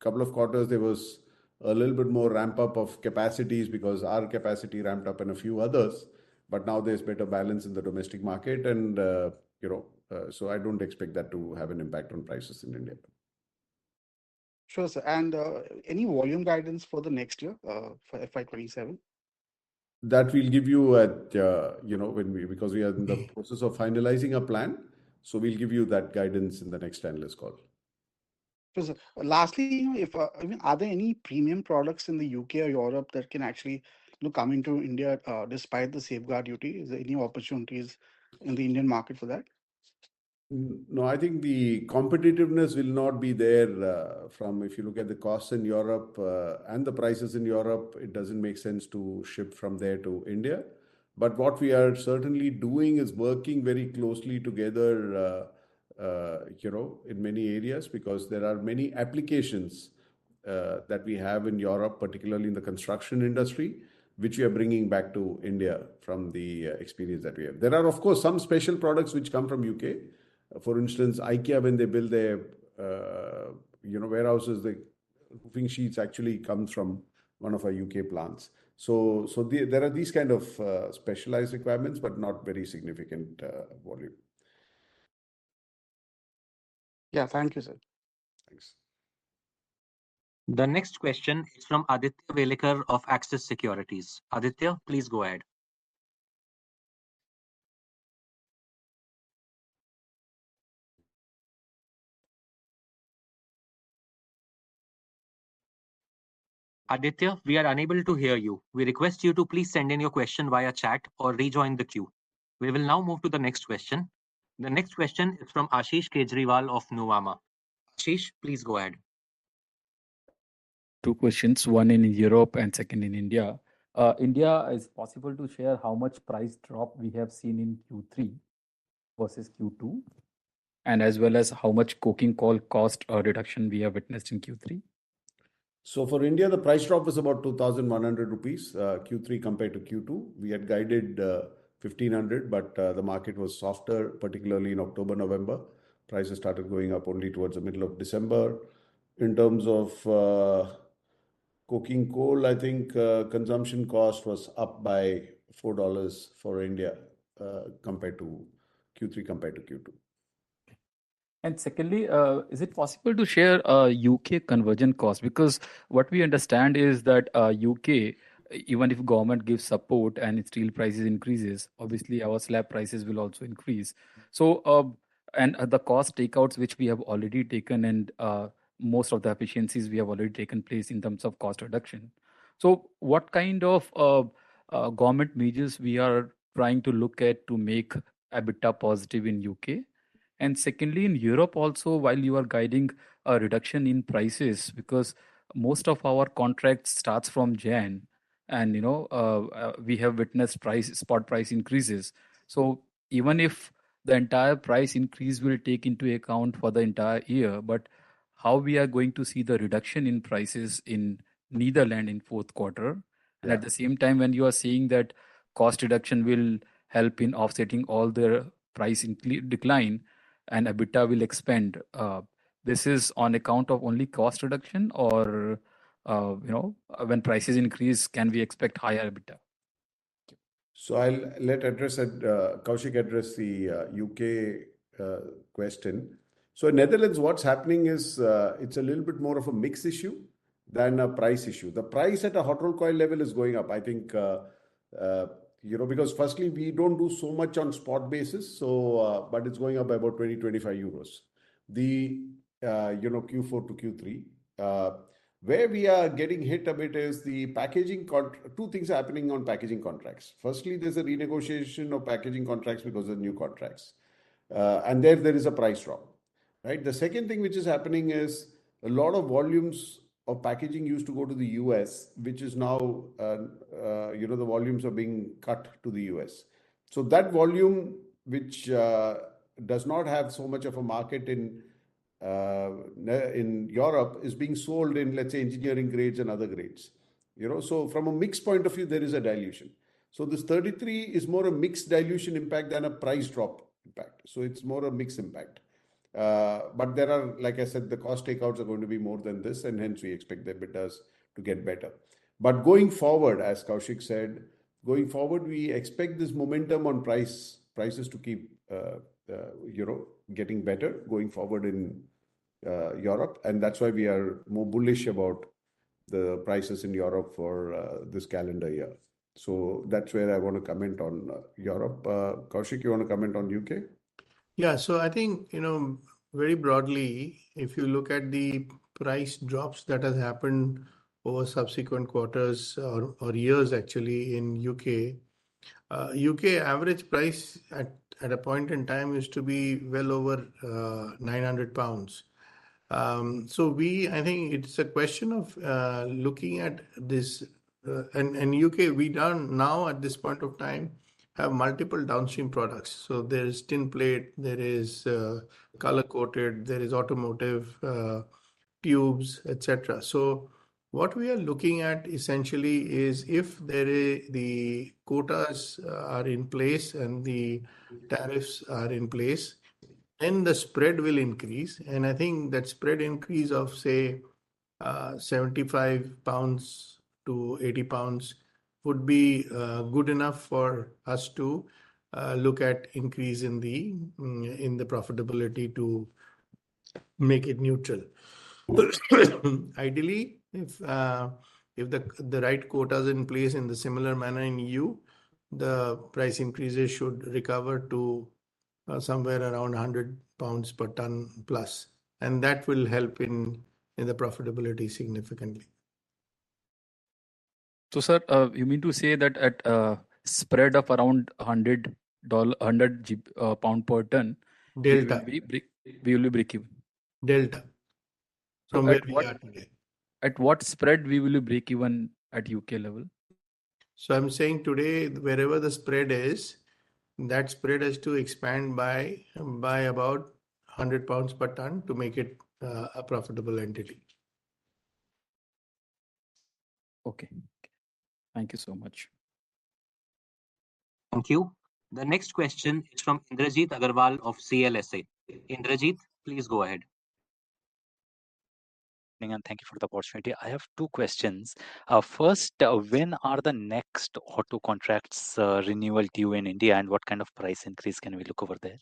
couple of quarters there was a little bit more ramp up of capacities because our capacity ramped up and a few others, but now there's better balance in the domestic market and so I don't expect that to have an impact on prices in India. Sure, sir. And any volume guidance for the next year, for FY27? That we'll give you at, because we are in the process of finalizing a plan. So we'll give you that guidance in the next analyst call. Sure, sir. Lastly, are there any premium products in the UK or Europe that can actually come into India despite the safeguard duty? Is there any opportunities in the Indian market for that? No, I think the competitiveness will not be there from if you look at the costs in Europe and the prices in Europe, it doesn't make sense to ship from there to India. But what we are certainly doing is working very closely together, in many areas because there are many applications that we have in Europe, particularly in the construction industry, which we are bringing back to India from the experience that we have. There are, of course, some special products which come from UK. For instance, IKEA, when they build their warehouses, the roofing sheets actually come from one of our UK plants. So there are these kind of specialized requirements, but not very significant volume. Yeah, thank you, sir. Thanks. The next question is from Aditya Velekar of Axis Securities. Aditya, please go ahead. Aditya, we are unable to hear you. We request you to please send in your question via chat or rejoin the queue. We will now move to the next question. The next question is from Ashish Kejriwal of Nuvama. Ashish, please go ahead. Two questions, one in Europe and second in India. India, is possible to share how much price drop we have seen in Q3 versus Q2, and as well as how much coking coal cost reduction we have witnessed in Q3? So for India, the price drop was about 2,100 rupees Q3 compared to Q2. We had guided 1,500, but the market was softer, particularly in October, November. Prices started going up only towards the middle of December. In terms of coking coal, I think consumption cost was up by $4 for India compared to Q3 compared to Q2. And secondly, is it possible to share UK conversion cost? Because what we understand is that UK, even if government gives support and steel prices increases, obviously our slab prices will also increase. So, and the cost takeouts which we have already taken and most of the efficiencies we have already taken place in terms of cost reduction. So what kind of government measures we are trying to look at to make EBITDA positive in UK? And secondly, in Europe also, while you are guiding a reduction in prices, because most of our contracts starts from Jan, and we have witnessed spot price increases. So even if the entire price increase will take into account for the entire year, but how we are going to see the reduction in prices in Netherlands in fourth quarter, and at the same time, when you are saying that cost reduction will help in offsetting all the price decline, and EBITDA will expand. This is on account of only cost reduction, or when prices increase, can we expect higher EBITDA? So I'll let Kaushik address the UK question. So in Netherlands, what's happening is it's a little bit more of a mix issue than a price issue. The price at a hot roll coil level is going up. I think because firstly, we don't do so much on spot basis, so but it's going up by about 20-25 euros. The Q4 to Q3. Where we are getting hit a bit is the packaging. Two things are happening on packaging contracts. Firstly, there's a renegotiation of packaging contracts because of new contracts. And there is a price drop, right? The second thing which is happening is a lot of volumes of packaging used to go to the US, which is now, the volumes are being cut to the US. So that volume, which does not have so much of a market in Europe, is being sold in, let's say, engineering grades and other grades. So from a mix point of view, there is a dilution. So this 33 is more a mixed dilution impact than a price drop impact. So it's more a mixed impact. But there are, like I said, the cost takeouts are going to be more than this, and hence we expect the EBITDAs to get better. But going forward, as Kaushik said, going forward, we expect this momentum on prices to keep, getting better going forward in Europe, and that's why we are more bullish about the prices in Europe for this calendar year. So that's where I want to comment on Europe. Kaushik, you want to comment on UK? Yeah, so I think, very broadly, if you look at the price drops that has happened over subsequent quarters or years actually in UK, UK average price at a point in time used to be well over £900. So I think it's a question of looking at this, and UK, we don't now at this point of time have multiple downstream products. So there is tin plate, there is color coated, there is automotive tubes, etc. So what we are looking at essentially is if the quotas are in place and the tariffs are in place, then the spread will increase. And I think that spread increase of, say, £75 to £80 would be good enough for us to look at increase in the profitability to make it neutral. Ideally, if the right quotas in place in the similar manner in EU, the price increases should recover to somewhere around £100 per ton plus, and that will help in the profitability significantly. So, sir, you mean to say that at a spread of around $100 pound per ton, Delta. we will be break even. Delta. So From where we are today. At what spread we will be break even at UK level? So I'm saying today, wherever the spread is, that spread has to expand by about £100 per ton to make it a profitable entity. Okay. Thank you so much. Thank you. The next question is from Indrajit Agarwal of CLSA. Indrajit, please go ahead. And thank you for the opportunity. I have two questions. First, when are the next auto contracts renewal due in India, and what kind of price increase can we look over there?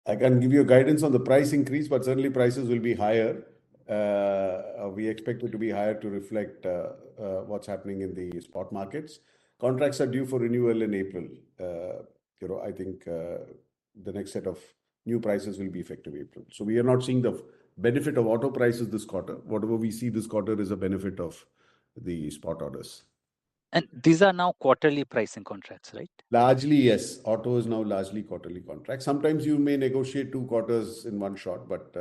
I can give you guidance on the price increase, but certainly prices will be higher. We expect it to be higher to reflect what's happening in the spot markets. Contracts are due for renewal in April. I think the next set of new prices will be effective April. So we are not seeing the benefit of auto prices this quarter. Whatever we see this quarter is a benefit of the spot orders. And these are now quarterly pricing contracts, right? Largely, yes. Auto is now largely quarterly contracts. Sometimes you may negotiate 2 quarters in one shot, but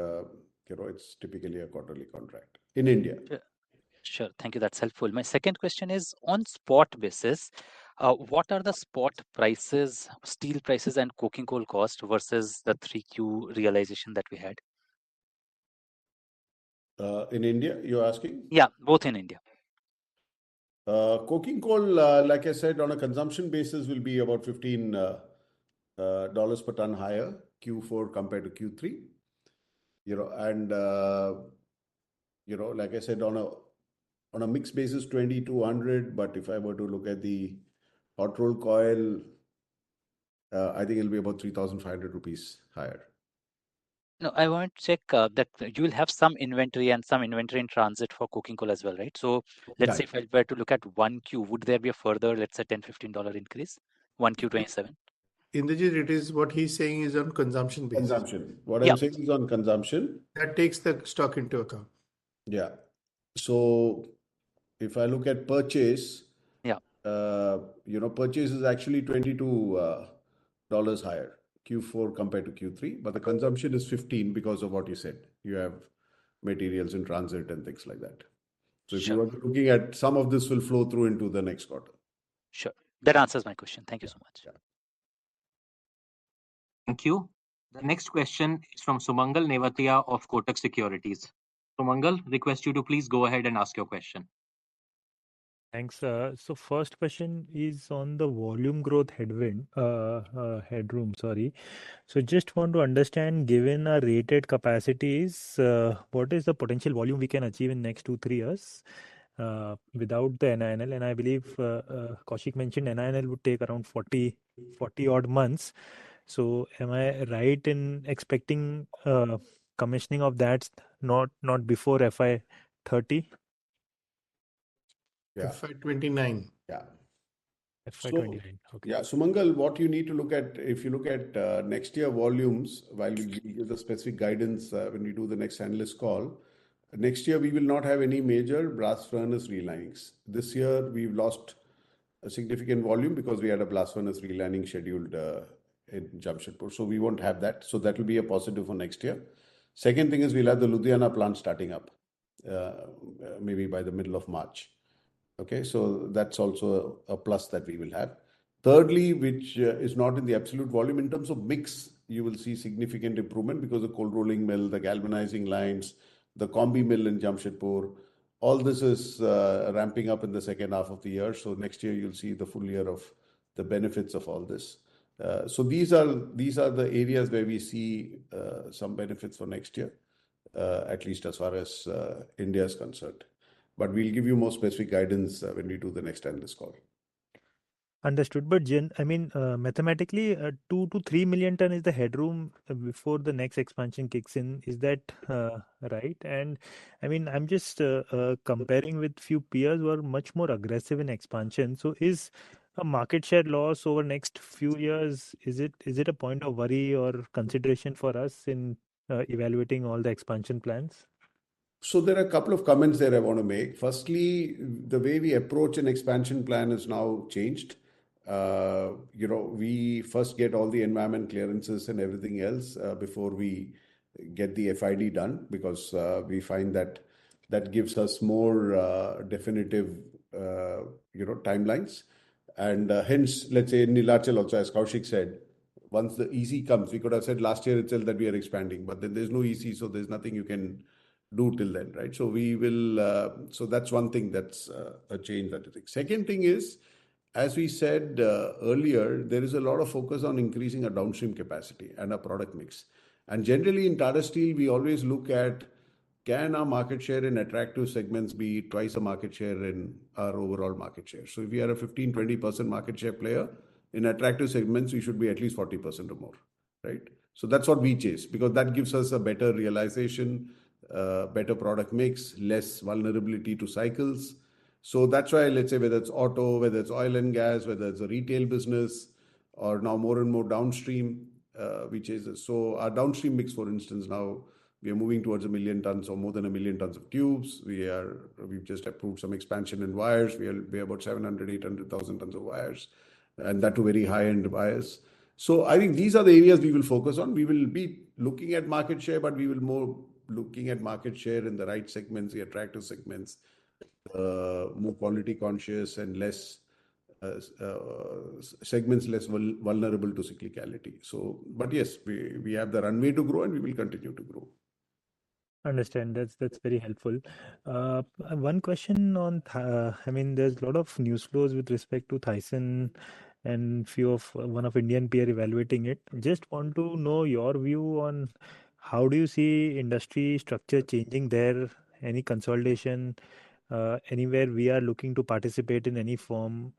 it's typically a quarterly contract in India. Sure. Thank you. That's helpful. My second question is on spot basis. What are the spot prices, steel prices, and coking coal cost versus the 3Q realization that we had? In India, you're asking? Yeah, both in India. Coking coal, like I said, on a consumption basis will be about $15 per ton higher Q4 compared to Q3. Like I said, on a mixed basis, 2200. But if I were to look at the hot roll coil, I think it'll be about 3,500 rupees higher. No, I want to check that you will have some inventory and some inventory in transit for coking coal as well, right? So let's say if I were to look at 1Q, would there be a further, let's say, $10-15 increase? 1Q 27? Indrajit, it is what he's saying is on consumption basis. Consumption. What I'm saying is on consumption. That takes the stock into account. Yeah. So if I look at purchase, purchase is actually $22 higher. Q4 compared to Q3, but the consumption is 15 because of what you said. You have materials in transit and things like that. So if you Sure. are looking at some of this will flow through into the next quarter. Sure. That answers my question. Thank you so much. Yeah. Thank you. The next question is from Sumangal Nevatia of Kotak Securities. Sumangal, request you to please go ahead and ask your question. Thanks. So first question is on the volume growth headroom, sorry. So just want to understand, given our rated capacities, what is the potential volume we can achieve in next 2-3 years without the NINL? And I believe Kaushik mentioned NINL would take around 40 odd months. So am I right in expecting commissioning of that not before FY30? Yeah. FY29. Yeah. FY29. Okay. Yeah, Sumangal, what you need to look at, if you look at next year volumes, while we give the specific guidance when we do the next analyst call, next year we will not have any major blast furnace relinings. This year we've lost a significant volume because we had a blast furnace relining scheduled in Jamshedpur. So we won't have that. So that will be a positive for next year. Second thing is we'll have the Ludhiana plant starting up maybe by the middle of March. Okay, so that's also a plus that we will have. Thirdly, which is not in the absolute volume, in terms of mix, you will see significant improvement because the cold rolling mill, the galvanizing lines, the combi mill in Jamshedpur, all this is ramping up in the second half of the year. So next year you'll see the full year of the benefits of all this. So these are the areas where we see some benefits for next year, at least as far as India is concerned. But we'll give you more specific guidance when we do the next analyst call. Understood. But mathematically, 2 to 3 million ton is the headroom before the next expansion kicks in. Is that right? And I mean, I'm just comparing with few peers who are much more aggressive in expansion. So is a market share loss over next few years, is it a point of worry or consideration for us in evaluating all the expansion plans? So there are a couple of comments there I want to make. Firstly, the way we approach an expansion plan is now changed. We first get all the environment clearances and everything else before we get the FID done, because we find that gives us more definitive, timelines. And hence, let's say in Nilachal also, as Kaushik said, once the EC comes, we could have said last year itself that we are expanding, but then there's no EC, so there's nothing you can do till then, right? So we will, so that's one thing, that's a change that I think. Second thing is, as we said earlier, there is a lot of focus on increasing our downstream capacity and our product mix. And generally in Tata Steel, we always look at, can our market share in attractive segments be twice the market share in our overall market share? So if we are a 15-20% market share player in attractive segments, we should be at least 40% or more, right? So that's what we chase, because that gives us a better realization, better product mix, less vulnerability to cycles. So that's why, let's say, whether it's auto, whether it's oil and gas, whether it's a retail business, or now more and more downstream, we chase this. So our downstream mix, for instance, now we are moving towards 1 million tons or more than 1 million tons of tubes. We've just approved some expansion in wires. We're about 700,000-800,000 tons of wires, and that to very high-end wires. So I think these are the areas we will focus on. We will be looking at market share, but we will more looking at market share in the right segments, the attractive segments, more quality conscious and less segments less vulnerable to cyclicality. So, but yes, we have the runway to grow and we will continue to grow. Understand. That's very helpful. One question on, there's a lot of news flows with respect to Thyssen and one of Indian peer evaluating it. Just want to know your view on how do you see industry structure changing there? Any consolidation? Anywhere we are looking to participate in any form?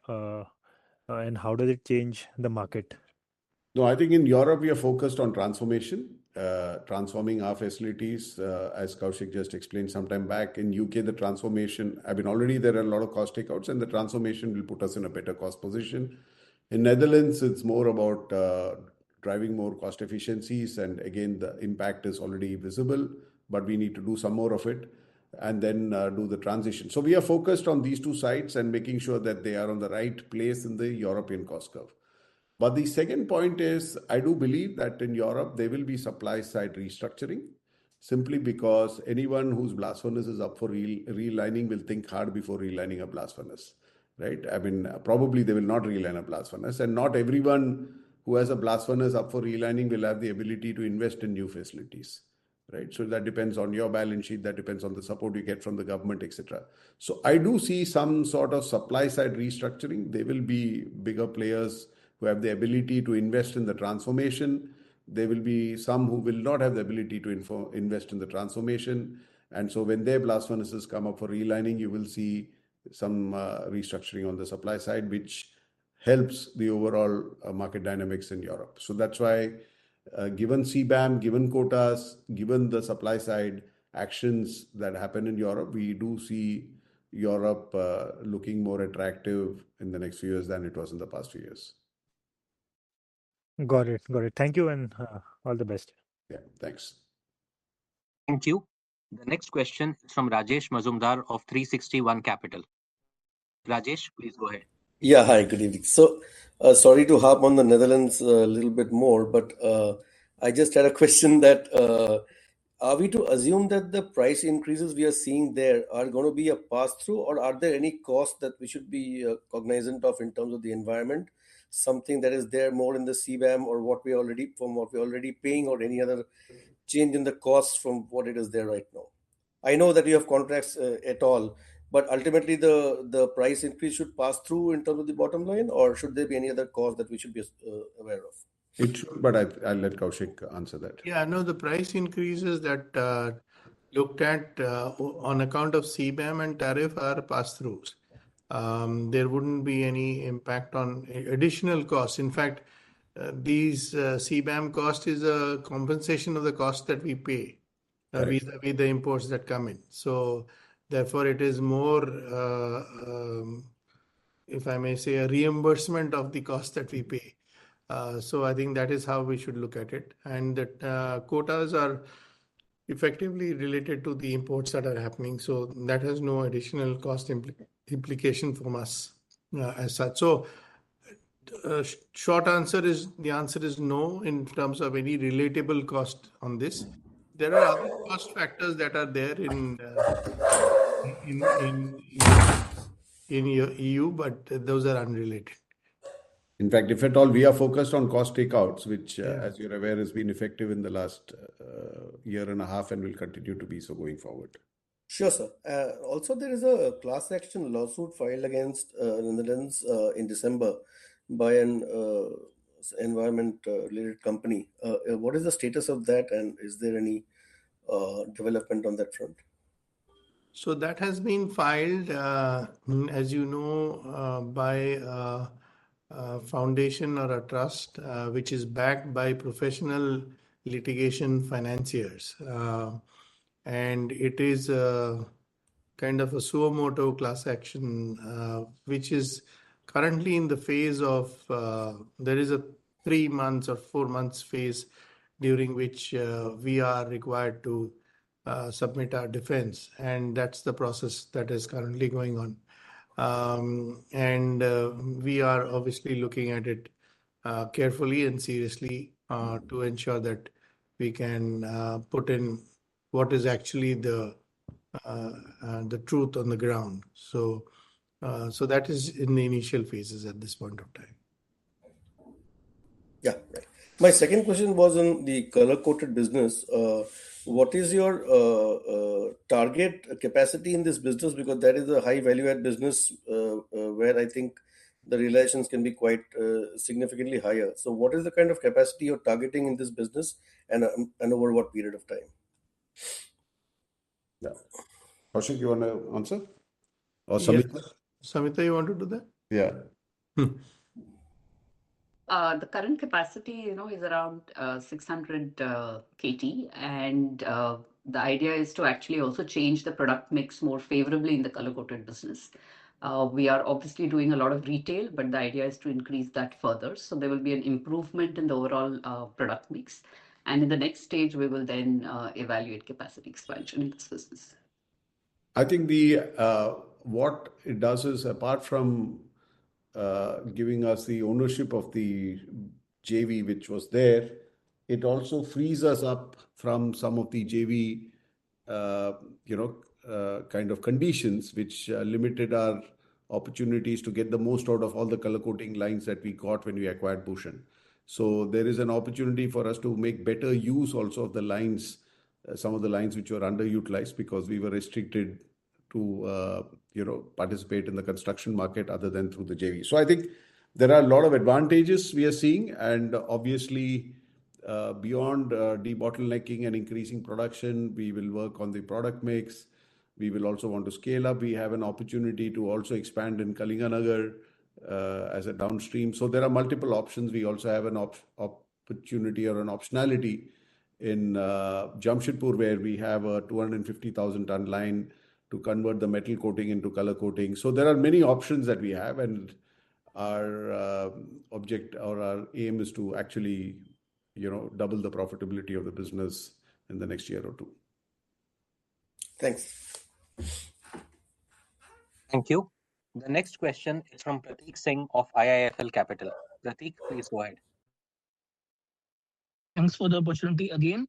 And how does it change the market? No, I think in Europe, we are focused on transformation, transforming our facilities, as Kaushik just explained some time back. In UK, the transformation, already there are a lot of cost takeouts, and the transformation will put us in a better cost position. In Netherlands, it's more about driving more cost efficiencies. And again, the impact is already visible, but we need to do some more of it and then do the transition. So we are focused on these two sides and making sure that they are on the right place in the European cost curve. But the second point is, I do believe that in Europe, there will be supply side restructuring simply because anyone whose blast furnace is up for relining will think hard before relining a blast furnace, right? I mean, probably they will not reline a blast furnace, and not everyone who has a blast furnace up for relining will have the ability to invest in new facilities, right? So that depends on your balance sheet, that depends on the support you get from the government, etc. So I do see some sort of supply side restructuring. There will be bigger players who have the ability to invest in the transformation. There will be some who will not have the ability to invest in the transformation. And so when their blast furnaces come up for relining, you will see some restructuring on the supply side, which helps the overall market dynamics in Europe. So that's why, given CBAM, given quotas, given the supply side actions that happen in Europe, we do see Europe looking more attractive in the next few years than it was in the past few years. Got it. Got it. Thank you and all the best. Yeah, thanks. Thank you. The next question is from Rajesh Mazumdar of 360 ONE Capital. Rajesh, please go ahead. Yeah, hi, good evening. So, sorry to harp on the Netherlands a little bit more, but I just had a question that are we to assume that the price increases we are seeing there are going to be a pass-through, or are there any costs that we should be cognizant of in terms of the environment? Something that is there more in the CBAM or what we're already paying, or any other change in the costs from what it is there right now? I know that you have contracts at all, but ultimately the price increase should pass through in terms of the bottom line, or should there be any other cost that we should be aware of? It should, but I'll let Kaushik answer that. Yeah, no, the price increases that looked at on account of CBAM and tariff are pass-throughs. There wouldn't be any impact on additional costs. In fact, these CBAM cost is a compensation of the cost that we pay vis-a-vis the imports that come in. So therefore, it is more, if I may say, a reimbursement of the cost that we pay. So I think that is how we should look at it. And that quotas are effectively related to the imports that are happening. So that has no additional cost implication from us as such. So short answer is, the answer is no in terms of any relatable cost on this. There are other cost factors that are there in your EU, but those are unrelated. In fact, if at all, we are focused on cost takeouts, which, as you're aware, has been effective in the last year and a half and will continue to be so going forward. Sure, sir. Also, there is a class action lawsuit filed against Netherlands in December by an environment-related company. What is the status of that, and is there any development on that front? So that has been filed, as you know, by a foundation or a trust, which is backed by professional litigation financiers. And it is kind of a suo motu class action, which is currently in the phase of, there is a 3 months or 4 months phase during which we are required to submit our defense, and that's the process that is currently going on. And we are obviously looking at it carefully and seriously to ensure that we can put in what is actually the truth on the ground. So that is in the initial phases at this point of time. Yeah, right. My second question was on the color-coated business. What is your target capacity in this business? Because that is a high value-add business where I think the realizations can be quite significantly higher. So what is the kind of capacity you're targeting in this business, and over what period of time? Yeah. Kaushik, you want to answer? Or Samita? Yes. Samita, you want to do that? Yeah. The current capacity, is around 600 KT, and the idea is to actually also change the product mix more favorably in the color-coated business. We are obviously doing a lot of retail, but the idea is to increase that further. So there will be an improvement in the overall product mix. And in the next stage, we will then evaluate capacity expansion in this business. I think what it does is, apart from giving us the ownership of the JV which was there, it also frees us up from some of the JV, kind of conditions which limited our opportunities to get the most out of all the color coating lines that we got when we acquired Bhushan. So there is an opportunity for us to make better use also of the lines, some of the lines which were underutilized because we were restricted to participate in the construction market other than through the JV. So I think there are a lot of advantages we are seeing, and obviously beyond debottlenecking and increasing production, we will work on the product mix. We will also want to scale up. We have an opportunity to also expand in Kalinganagar as a downstream. So there are multiple options. We also have an opportunity or an optionality in Jamshedpur, where we have a 250,000 ton line to convert the metal coating into color coating. So there are many options that we have, and our object or our aim is to actually, double the profitability of the business in the next year or two. Thanks. Thank you. The next question is from Prateek Singh of IIFL Capital. Prateek, please go ahead. Thanks for the opportunity again.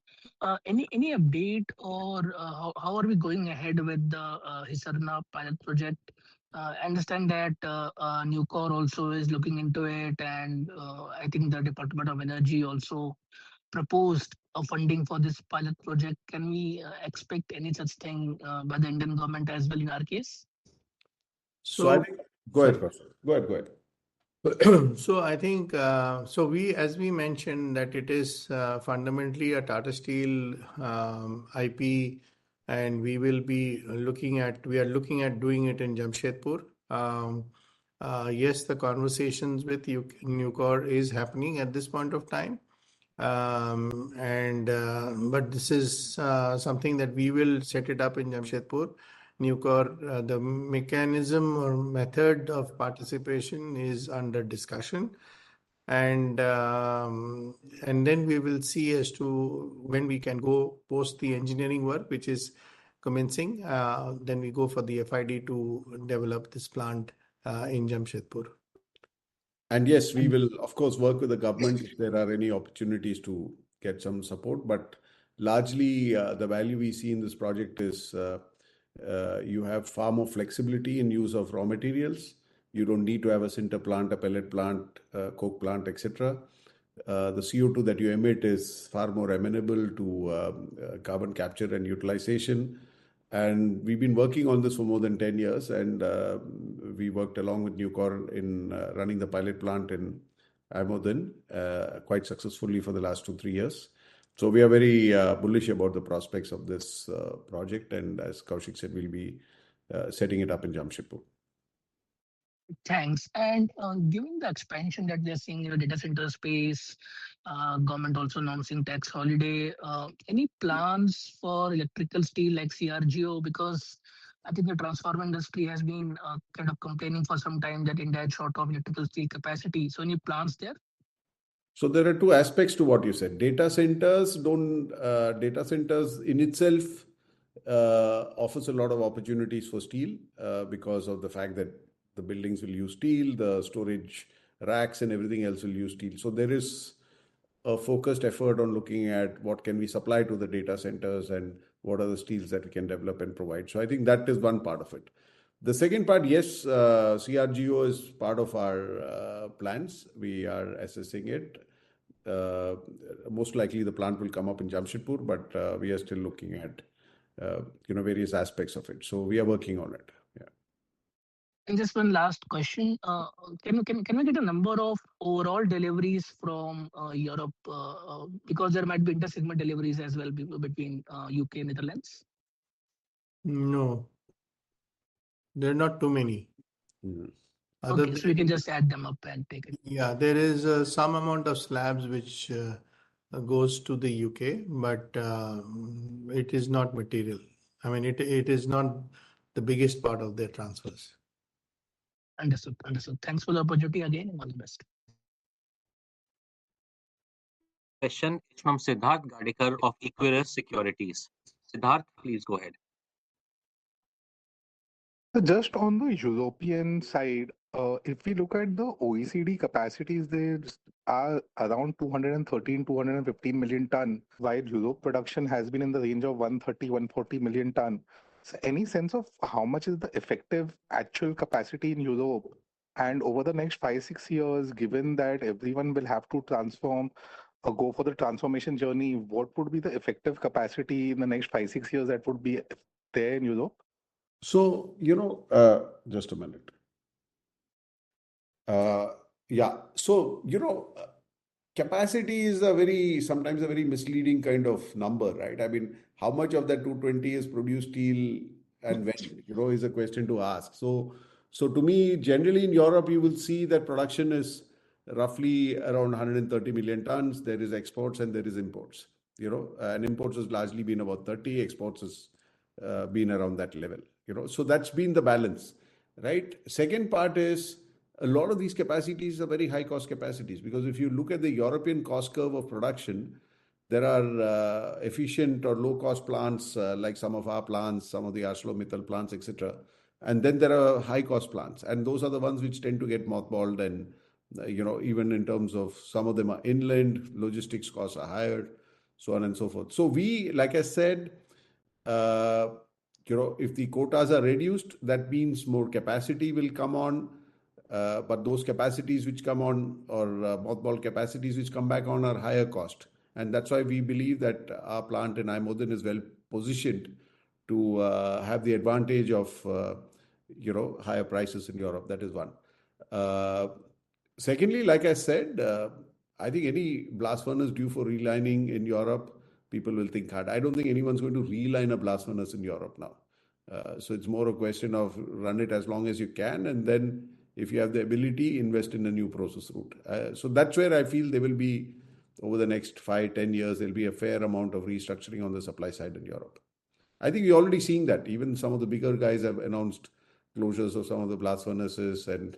Any update or how are we going ahead with the Hisarna pilot project? I understand that Nucor also is looking into it, and I think the Department of Energy also proposed a funding for this pilot project. Can we expect any such thing by the Indian government as well in our case? So I think, go ahead, Kaushik. Go ahead. So I think, as we mentioned, that it is fundamentally a Tata Steel IP, and we are looking at doing it in Jamshedpur. Yes, the conversations with Nucor is happening at this point of time. But this is something that we will set it up in Jamshedpur. Nucor, the mechanism or method of participation is under discussion, and then we will see as to when we can go post the engineering work, which is commencing. Then we go for the FID to develop this plant in Jamshedpur. And yes, we will, of course, work with the government if there are any opportunities to get some support. But largely, the value we see in this project is you have far more flexibility in use of raw materials. You don't need to have a sinter plant, a pellet plant, coke plant, etc. The CO2 that you emit is far more amenable to carbon capture and utilization. And we've been working on this for more than 10 years, and we worked along with Nucor in running the pilot plant in Amodin quite successfully for the last 2-3 years. So we are very bullish about the prospects of this project, and as Kaushik said, we'll be setting it up in Jamshedpur. Thanks. And given the expansion that they're seeing in the data center space, government also announcing tax holiday, any plans for electrical steel like CRGO? Because I think the transformer industry has been kind of complaining for some time that India is short of electrical steel capacity. So any plans there? So there are two aspects to what you said. Data centers in itself offers a lot of opportunities for steel because of the fact that the buildings will use steel, the storage racks and everything else will use steel. So there is a focused effort on looking at what can we supply to the data centers and what are the steels that we can develop and provide. So I think that is one part of it. The second part, yes, CRGO is part of our plans. We are assessing it. Most likely the plant will come up in Jamshedpur, but we are still looking at various aspects of it. So we are working on it. Yeah. And just one last question. Can we get a number of overall deliveries from Europe? Because there might be inter-segment deliveries as well between UK and Netherlands. No, there are not too many. Okay, so we can just add them up and take it. Yeah, there is some amount of slabs which goes to the UK, but it is not material. I mean, it is not the biggest part of their transfers. Understood. Thanks for the opportunity again, and all the best. Next question is from Siddharth Gadekar of Equirus Securities. Siddharth, please go ahead. Just on the European side, if we look at the OECD capacities, they are around 213, 215 million ton, while Europe production has been in the range of 130, 140 million ton. So any sense of how much is the effective actual capacity in Europe? And over the next 5, 6 years, given that everyone will have to transform or go for the transformation journey, what would be the effective capacity in the next 5, 6 years that would be there in Europe? So, just a minute. Yeah. So, capacity is sometimes a very misleading kind of number, right? I mean, how much of that 220 is produced steel and when, is a question to ask. So to me, generally in Europe, you will see that production is roughly around 130 million tons. There is exports and there is imports, and imports has largely been about 30, exports has been around that level, so that's been the balance, right? Second part is, a lot of these capacities are very high cost capacities, because if you look at the European cost curve of production, there are efficient or low cost plants like some of our plants, some of the ArcelorMittal plants, etc. And then there are high cost plants, and those are the ones which tend to get mothballed. And even in terms of some of them are inland, logistics costs are higher, so on and so forth. So we, like I said, if the quotas are reduced, that means more capacity will come on. But those capacities which come on, or mothball capacities which come back on, are higher cost. And that's why we believe that our plant in IJmuiden is well positioned to have the advantage of, higher prices in Europe. That is one. Secondly, like I said, I think any blast furnace due for relining in Europe, people will think hard. I don't think anyone's going to reline a blast furnace in Europe now. So it's more a question of run it as long as you can, and then if you have the ability, invest in a new process route. So that's where I feel there will be, over the next 5-10 years, there'll be a fair amount of restructuring on the supply side in Europe. I think we're already seeing that. Even some of the bigger guys have announced closures of some of the blast furnaces, and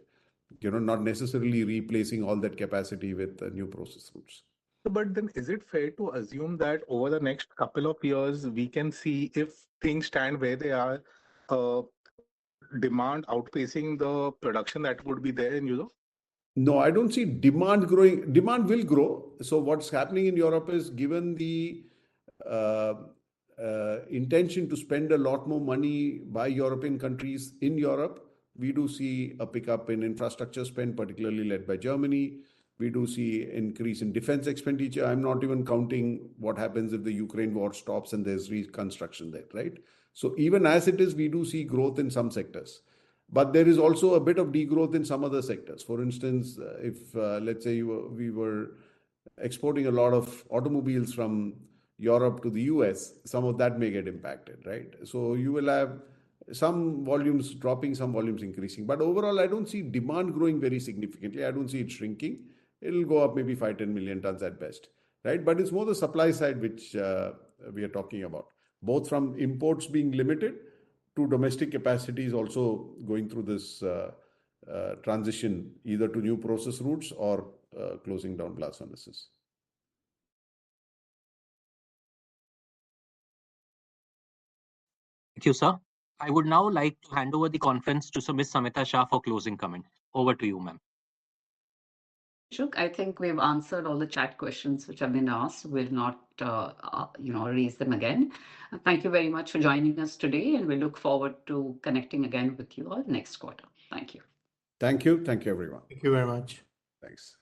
not necessarily replacing all that capacity with new process routes. But then is it fair to assume that over the next couple of years, we can see, if things stand where they are, demand outpacing the production that would be there in Europe? No, I don't see demand growing. Demand will grow. So what's happening in Europe is, given the intention to spend a lot more money by European countries in Europe, we do see a pickup in infrastructure spend, particularly led by Germany. We do see increase in defense expenditure. I'm not even counting what happens if the Ukraine war stops and there's reconstruction there, right? So even as it is, we do see growth in some sectors. But there is also a bit of degrowth in some other sectors. For instance, if let's say we were exporting a lot of automobiles from Europe to the US, some of that may get impacted, right? So you will have some volumes dropping, some volumes increasing. But overall, I don't see demand growing very significantly. I don't see it shrinking. It'll go up maybe 5-10 million tons at best, right? But it's more the supply side which we are talking about, both from imports being limited to domestic capacities also going through this transition, either to new process routes or closing down blast furnaces. Thank you, sir. I would now like to hand over the conference to Ms. Samita Shah for closing comment. Over to you, ma'am. Shuk, I think we've answered all the chat questions which have been asked. We'll not, raise them again. Thank you very much for joining us today, and we look forward to connecting again with you all next quarter. Thank you. Thank you. Thank you, everyone. Thank you very much. Thanks.